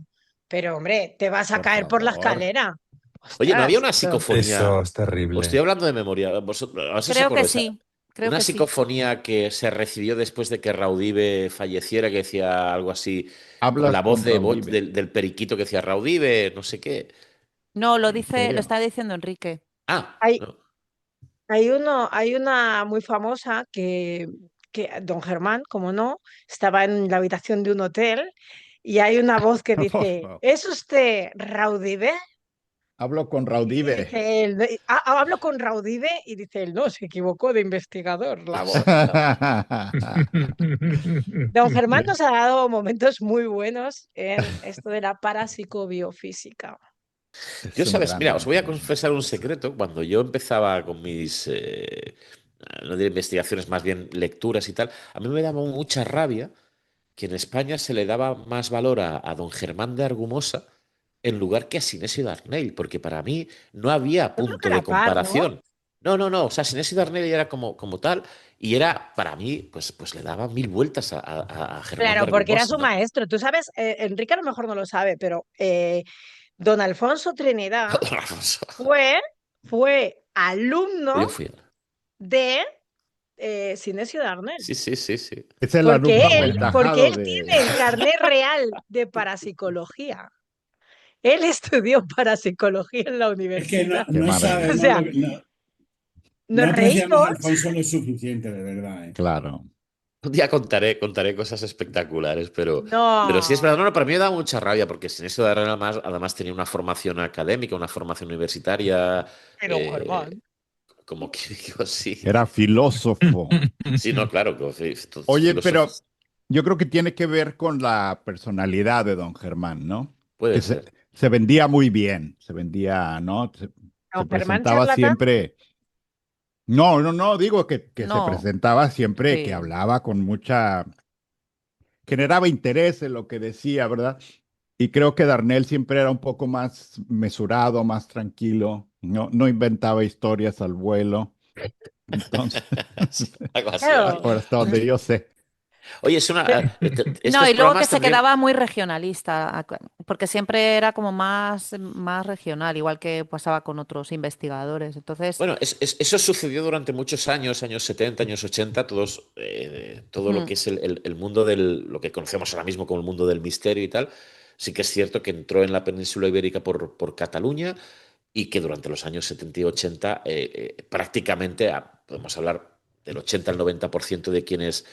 pero hombre, te vas a Por caer por la favor. escalera. Oye, ¿no había una Ostras, psicofonía? Eso es Os terrible. estoy hablando de memoria. Vosotros, no sé si os Creo que acordáis, sí. Creo una que sí. psicofonía que se recibió después de que Raudive falleciera, que decía algo así, con hablas la voz con de voz Raudive. del periquito que decía Raudive, no sé qué. No, lo ¿En dice, serio? lo está diciendo Enrique. Ah, Hay, no. hay una muy famosa que don Germán, como no, estaba en la habitación de un hotel y hay una voz que Por dice, favor. ¿es usted Raudive? Hablo con Y Raudive. dice él, hablo con Raudive y dice él, no, se equivocó de investigador la voz. Don Germán nos ha dado momentos muy buenos en esto de la parapsicobiofísica. Es Yo, un sabes, mira, grande, os voy a Germán. confesar un secreto. Cuando yo empezaba con mis, no diré investigaciones, más bien lecturas y tal, a mí me daba mucha rabia que en España se le daba más valor a don Germán de Argumosa en lugar que a Sinesio Darnell, porque para mí no había Yo creo que punto era de par, ¿no? comparación. No, o sea, Sinesio Darnell era como tal, y era, para mí, pues le daba mil vueltas a Germán Claro, de porque era Argumosa, su ¿no? maestro. Tú sabes, Enrique a lo mejor no lo sabe, pero don Alfonso Trinidad fue Yo alumno fui. de Sinesio Darnell. Sí. Es el Porque alumno él, aventajado tiene el carnet real de parapsicología. Él estudió parapsicología en la es que universidad. Qué no maravilla. sabemos, O sea, no nos apreciamos a reímos. Alfonso lo suficiente, de verdad, ¿eh? Claro. Un día contaré cosas espectaculares, pero sí es No, verdad, no, para mí me da mucha rabia porque sin eso de además tenía una formación académica, una formación universitaria, pero Germán. como que digo, sí. Era filósofo. Sí, no, claro, Oye, filósofo. pero yo creo que tiene que ver con la personalidad de don Germán, ¿no? Puede Que ser. se vendía muy bien, se vendía, ¿no? Se Don Germán presentaba charlatán. siempre. No, digo que se No, presentaba siempre, que sí. hablaba con mucha. Generaba interés en lo que decía, ¿verdad? Y creo que Darnell siempre era un poco más mesurado, más tranquilo, no inventaba historias al vuelo. Entonces, Algo así. Claro. por hasta donde yo sé. Oye, es una. No, Estos y luego que programas se tendrían- quedaba muy regionalista, porque siempre era como más regional, igual que pasaba con otros investigadores. Entonces, Bueno, eso sucedió durante muchos años, años 70, años 80, todo lo que es el mundo lo que conocemos ahora mismo como el mundo del misterio y tal. Sí que es cierto que entró en la península ibérica por Cataluña y que durante los años 70 y 80 prácticamente, podemos hablar del 80 al 90% de quienes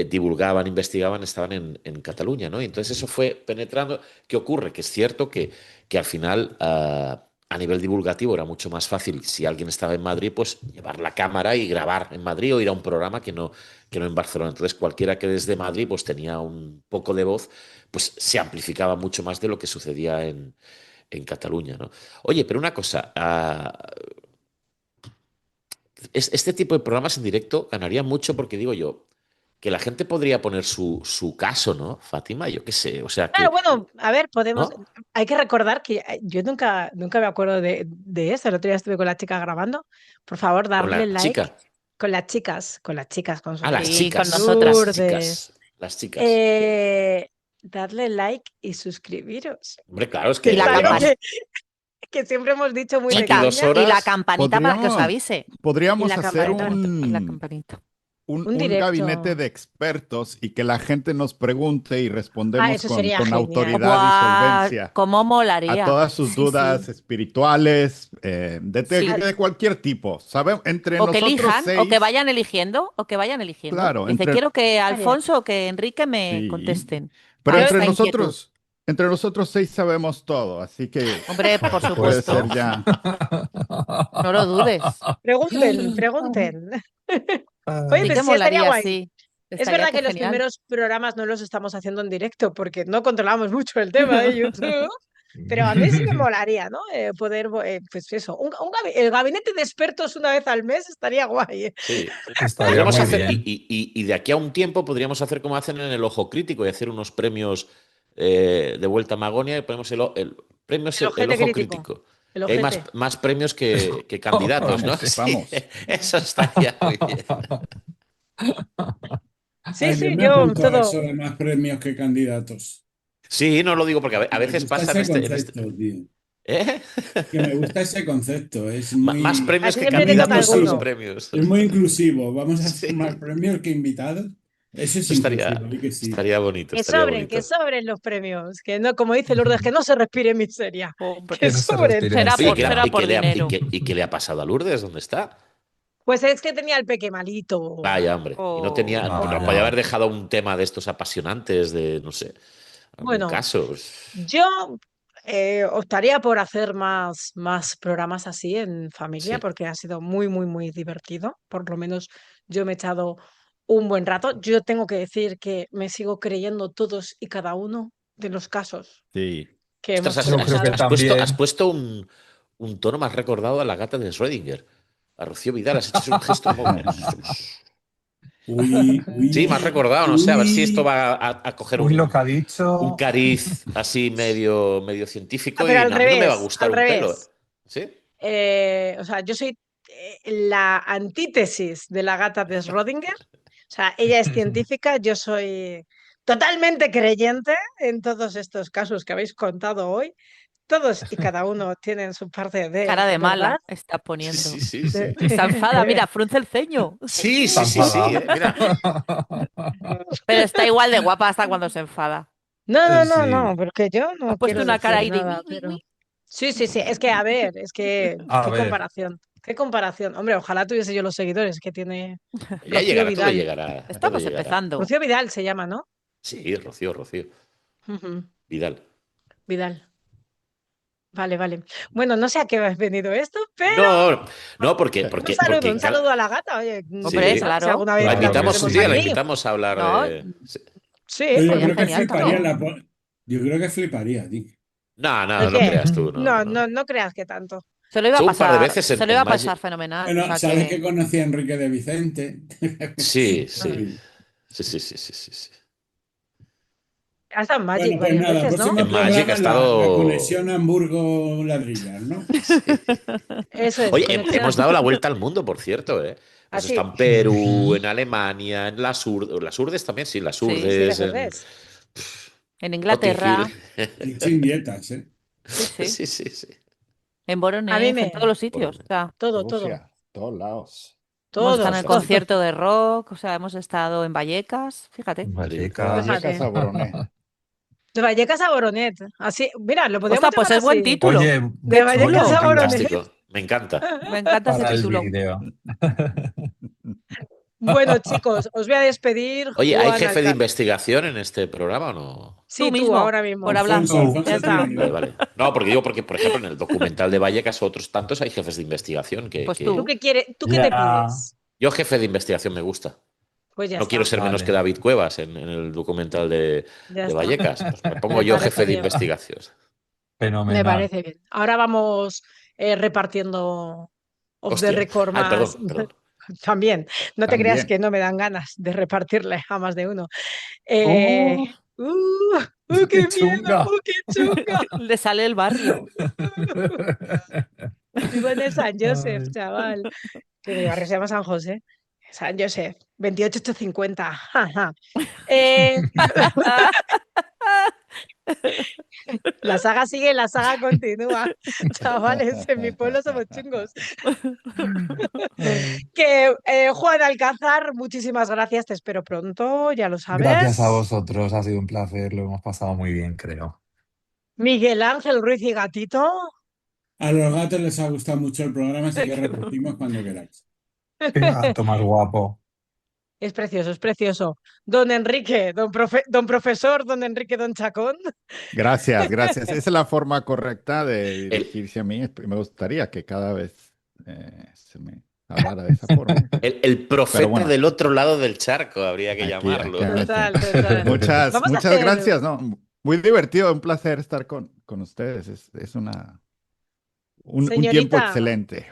divulgaban, investigaban, estaban en Cataluña, ¿no? Y entonces eso fue penetrando. ¿Qué ocurre? Que es cierto que al final, a nivel divulgativo, era mucho más fácil si alguien estaba en Madrid, pues llevar la cámara y grabar en Madrid o ir a un programa que no en Barcelona. Entonces, cualquiera que desde Madrid pues tenía un poco de voz, pues se amplificaba mucho más de lo que sucedía en Cataluña, ¿no? Oye, pero una cosa, este tipo de programas en directo ganaría mucho porque digo yo, que la gente podría poner su caso, ¿no, Fátima? Yo qué sé, o sea Claro, que, bueno, a ver, ¿no? hay que recordar que yo nunca me acuerdo de eso. El otro día estuve con las chicas grabando. Por favor, Con darle la like chica. con Ah, las Sí, con chicas, nosotras. las chicas. Darle like y suscribiros. Hombre, claro, es Que Y que es la algo llevamos campana. que siempre hemos dicho muy de aquí Chica, 2 coña. y la horas. campanita para que os Podríamos, avise. Y podríamos la hacer campanita. Y la campanita. Un un gabinete directo. de expertos y que la gente nos pregunte y Ah, respondemos eso sería con genial. autoridad y ¡Buah! solvencia ¡Cómo a molaría! todas sus Sí, dudas sí. espirituales, Sí. de cualquier tipo. Entre O que nosotros elijan, o que 6, vayan eligiendo, o que vayan eligiendo. claro, Dice, quiero que Estaría- Alfonso o que Enrique me sí, contesten pero a Yo, esta inquietud. entre nosotros 6 sabemos todo, así que Hombre, por puede ser supuesto, ya. no lo dudes. pregunten. Oye, Sí pues que sí, estaría molaría, guay. sí. Es Estaría verdad que que los genial. primeros programas no los estamos haciendo en directo porque no controlamos mucho el tema de YouTube, pero a mí sí me molaría, ¿no? Poder, pues eso, el gabinete de expertos una vez al mes estaría guay. Sí. Estaría Podríamos muy hacer, bien. y de aquí a un tiempo podríamos hacer como hacen en el Ojo Crítico y hacer unos premios de vuelta a Magonia y ponemos el premio es El el ojete Ojo crítico, Crítico. el Y hay ojete. más premios que candidatos, ¿no? Vamos, Sí, vamos. eso estaría muy bien. Sí, Ay, yo sí, me yo apunto a todo. eso de más premios que candidatos. Sí, no lo digo porque a Me veces gusta pasa en ese este. concepto, tío. ¿Eh? Que me gusta ese concepto. Es Más muy, premios Así que siempre muy te toca candidatos a los alguno. inclusivo. premios. Es muy inclusivo. Vamos a hacer más Sí, premios que invitados. Eso es eso inclusivo, y que sí. estaría bonito, Que estaría sobren, que bonito. sobren los premios. Que no, como dice Lourdes, que no se respire miseria. Que Que Hombre, no se sobren. respire Oye, será miseria. por dinero. ¿y qué le ha pasado a Lourdes? ¿Dónde está? Pues es que tenía el peque malito. Vaya, hombre. Y no tenía, Oh, no podía Vaya. haber dejado un tema de estos apasionantes, de, no sé, algún Bueno, caso. Pues, yo optaría por hacer más programas así en familia sí. porque ha sido muy divertido. Por lo menos yo me he echado un buen rato. Yo tengo que decir que me sigo creyendo todos y cada uno de los casos Sí. que Ostras, hemos Yo creo que comentado. has también. puesto un tono más recordado a la gata de Schrödinger. A Rocío Vidal, has hecho un gesto como. Uy, Sí, me has uy, recordado, no sé, a ver si esto uy. va a coger Uy, lo que ha un dicho. cariz así medio Ah, científico pero y al a mí no me va a revés, gustar al un pelo. revés. ¿Sí? O sea, yo soy la antítesis de la gata de Schrödinger. O sea, ella es científica, yo soy totalmente creyente en todos estos casos que habéis contado hoy. Todos y cada uno tienen su parte de cara de verdad. mala está Sí, poniendo. sí, de- sí. Está enfada, mira, frunce el ceño. Sí, Está sí, sí, sí. enfadada. Mira, Pero está igual de guapa hasta cuando se enfada. No, Sí. porque yo Ha no puesto quiero una cara decir ahí de nada, pero sí, es que a ver, es que A ver. qué comparación. Hombre, ojalá tuviese yo los seguidores que tiene ya Rocío llegará, todo Vidal. llegará, todo Estamos llegará. empezando. Rocío Vidal se llama, ¿no? Sí, Rocío, Ujú, Vidal. Vidal. Vale. Bueno, no sé a qué has venido esto, pero No, no, porque, porque, un porque saludo a la gata. Oye, Hombre, sí, quién sabe si claro. alguna vez la la Claro que invitamos un tendremos día, la sí. aquí. invitamos a hablar No, de. Sí. Sí, Pero yo ¿por sería creo que qué genial fliparía no? también. yo creo que fliparía, tío. No, ¿El no qué? creas tú, no, no. No creas que tanto. Son un par de veces Se lo en iba a pasar Magic. fenomenal. O Bueno, sea sabes que, que conocí a Enrique de Vicente. Sí, En sí. fin. Sí. Ha estado en Magic Bueno, pues varias nada, veces, ¿no? próximo En Magic ha programa la estado. conexión Hamburgo-Ladrillas, ¿no? Sí. Eso es, Oye, conexión. hemos dado la vuelta al mundo, por cierto, ¿eh? Hemos estado Así. en Perú, Ujú. en Alemania, en las Urdes también, sí, las sí, Sí, Urdes, las en ves. en Notting Hill. Inglaterra, Y sin dietas, ¿eh? sí, sí. Sí. En A mí Voronezh, en todos me... los sitios. O sea, Todo. Rusia, todos lados. hemos estado en el Todo. concierto de rock, o sea, hemos estado en Vallecas, fíjate. Increíble. De Vallecas. Vallecas Fíjate. a Voroné. De Vallecas a Boronet. Así, mira, lo podríamos Ostras, pues llamar es buen así. título. Oye, Qué De oye, Vallecas chulo. a Boronet. Fantástico, me encanta. Me encanta ese para el título. vídeo. Bueno, chicos, os voy a despedir, Oye, ¿hay Juan jefe de Alca. investigación en este programa o no? Tú Sí, tú, mismo, ahora por mismo. hablar. Alfonso, Tú. Ya Alfonso está. Tiene. Vale. No, porque digo, porque, por ejemplo, en el documental de Vallecas o otros tantos hay jefes de investigación Pues ¿Tú tú. qué quieres? ¿Tú qué te Ya. pides? Yo jefe de investigación me gusta. Pues ya No quiero está. ser menos que Vale. David Cuevas en el documental Ya de está. Vallecas. Pues me pongo Me yo parece jefe de bien. investigación. Me Fenomenal. parece bien. Ahora vamos repartiendo off the Hostia. record Ay, más. perdón. También, no te creas También. que no me dan ganas de repartirle a más de uno. ¡Oh! ¡Qué ¡Qué miedo! chunga! ¡Qué chunga! Le sale el barrio. Vivo en el San Joseph, Ay. chaval. Que mi barrio se llama San José. San Joseph, 28850. Jaja. La saga sigue, la saga continúa. Chavales, en mi pueblo somos chungos. Ay. Que Juan Alcázar, muchísimas gracias, te espero pronto, ya lo Gracias a sabes. vosotros, ha sido un placer, lo hemos pasado muy bien, creo. Miguel Ángel Ruiz y Gatito. A los gatos les ha gustado mucho el programa, así que repetimos cuando queráis. Qué gato más guapo. Es precioso, es precioso. Don Enrique, don profesor, don Enrique, don Chacón. Gracias, gracias. Esa es la forma correcta de El, dirigirse a mí. Me gustaría que cada vez se me hablara de esa forma. el profeta Pero bueno, del otro lado del charco, habría que aquí llamarlo. Total, total. muchas, Vamos a muchas hacer, gracias, ¿no? Muy divertido, un placer estar con ustedes. Es un tiempo señorita, excelente.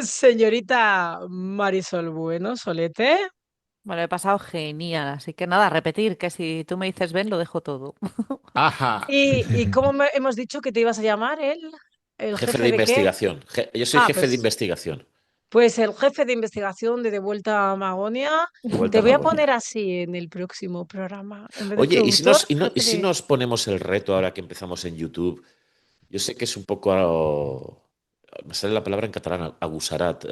señorita Marisol Bueno, Solete. Me lo he pasado genial, así que nada, repetir, que si tú me dices ven, lo dejo todo. Ajá. ¿Y cómo hemos dicho que te ibas a llamar él? ¿El Jefe jefe de de qué? investigación. Yo soy jefe de Pues investigación. el jefe de investigación de Vuelta a Magonia. De vuelta Te a voy a Magonia. poner así en el próximo programa. En vez de Oye, productor, ¿y jefe si de... nos ponemos el reto ahora que empezamos en YouTube? Yo sé que es un poco. Me sale la palabra en catalán, agusarat.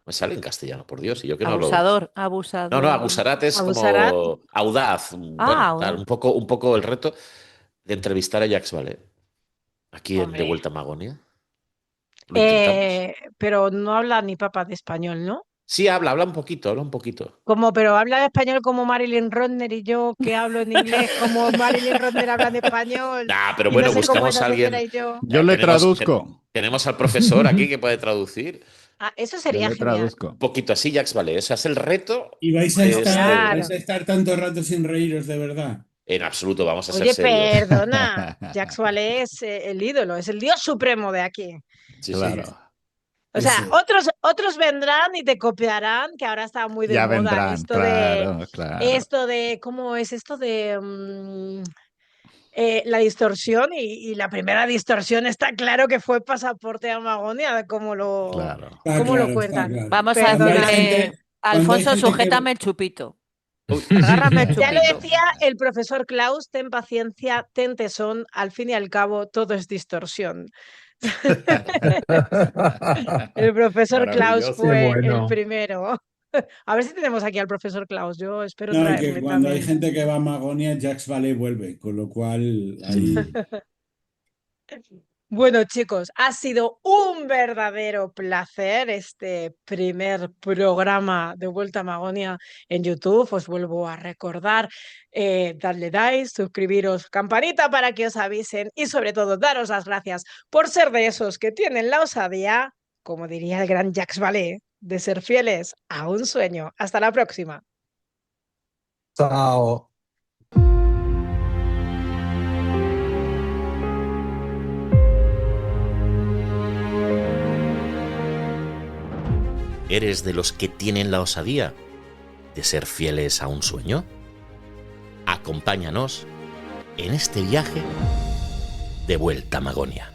Me sale en castellano, por Dios, y yo que no lo. Abusador, No, abusador. agusarat es Abusarat. como audaz. Bueno, tal, Ah, un poco el reto de entrevistar a Jacques Vallée aquí en De hombre. Vuelta a Magonia. Lo intentamos. Pero no habla ni papa de español, ¿no? Sí, habla un poquito, habla un poquito. Pero habla español como Marilyn Rodner y yo que hablo en inglés como Marilyn Rodner habla en español Nah, pero y no bueno, sé cómo es buscamos la a señora alguien. y yo. Yo le traduzco. Tenemos al profesor aquí que puede traducir. Eso Yo sería le genial. traduzco. Un poquito así, Jacques Vallée. O sea, es el reto. Y Este, Claro. vais a estar tanto rato sin reíros, de verdad. en absoluto, vamos a ser Oye, serios. perdona, Jacques Vallée es el ídolo, es el dios supremo de aquí. Sí, sí. Claro. O sea, Ese. otros vendrán y te copiarán, que ahora está muy de Ya moda vendrán, claro, claro. ¿cómo es esto de la distorsión? Y la primera distorsión está claro que fue Pasaporte a Magonia, Claro. Está como lo claro, está cuentan. claro. Vamos a Cuando hay Perdona. decirle, gente, cuando hay Alfonso, gente que... sujétame el chupito. Uy, Agárrame el Ya lo chupito. decía el profesor Klaus, ten paciencia, ten tesón, al fin y al cabo todo es distorsión. El profesor Klaus Maravilloso. Qué fue el bueno. primero. A ver si tenemos aquí al profesor Klaus. Yo espero No, y que traerle cuando hay también. gente que va a Magonia, Jacques Vallée vuelve, con lo cual ahí... Bueno, chicos, ha sido un verdadero placer este primer programa de Vuelta a Magonia en YouTube. Os vuelvo a recordar, darle like, suscribiros, campanita para que os avisen y sobre todo daros las gracias por ser de esos que tienen la osadía, como diría el gran Jacques Vallée, de ser fieles a un sueño. Hasta la próxima. Chao. ¿Eres de los que tienen la osadía de ser fieles a un sueño? Acompáñanos en este viaje de Vuelta a Magonia.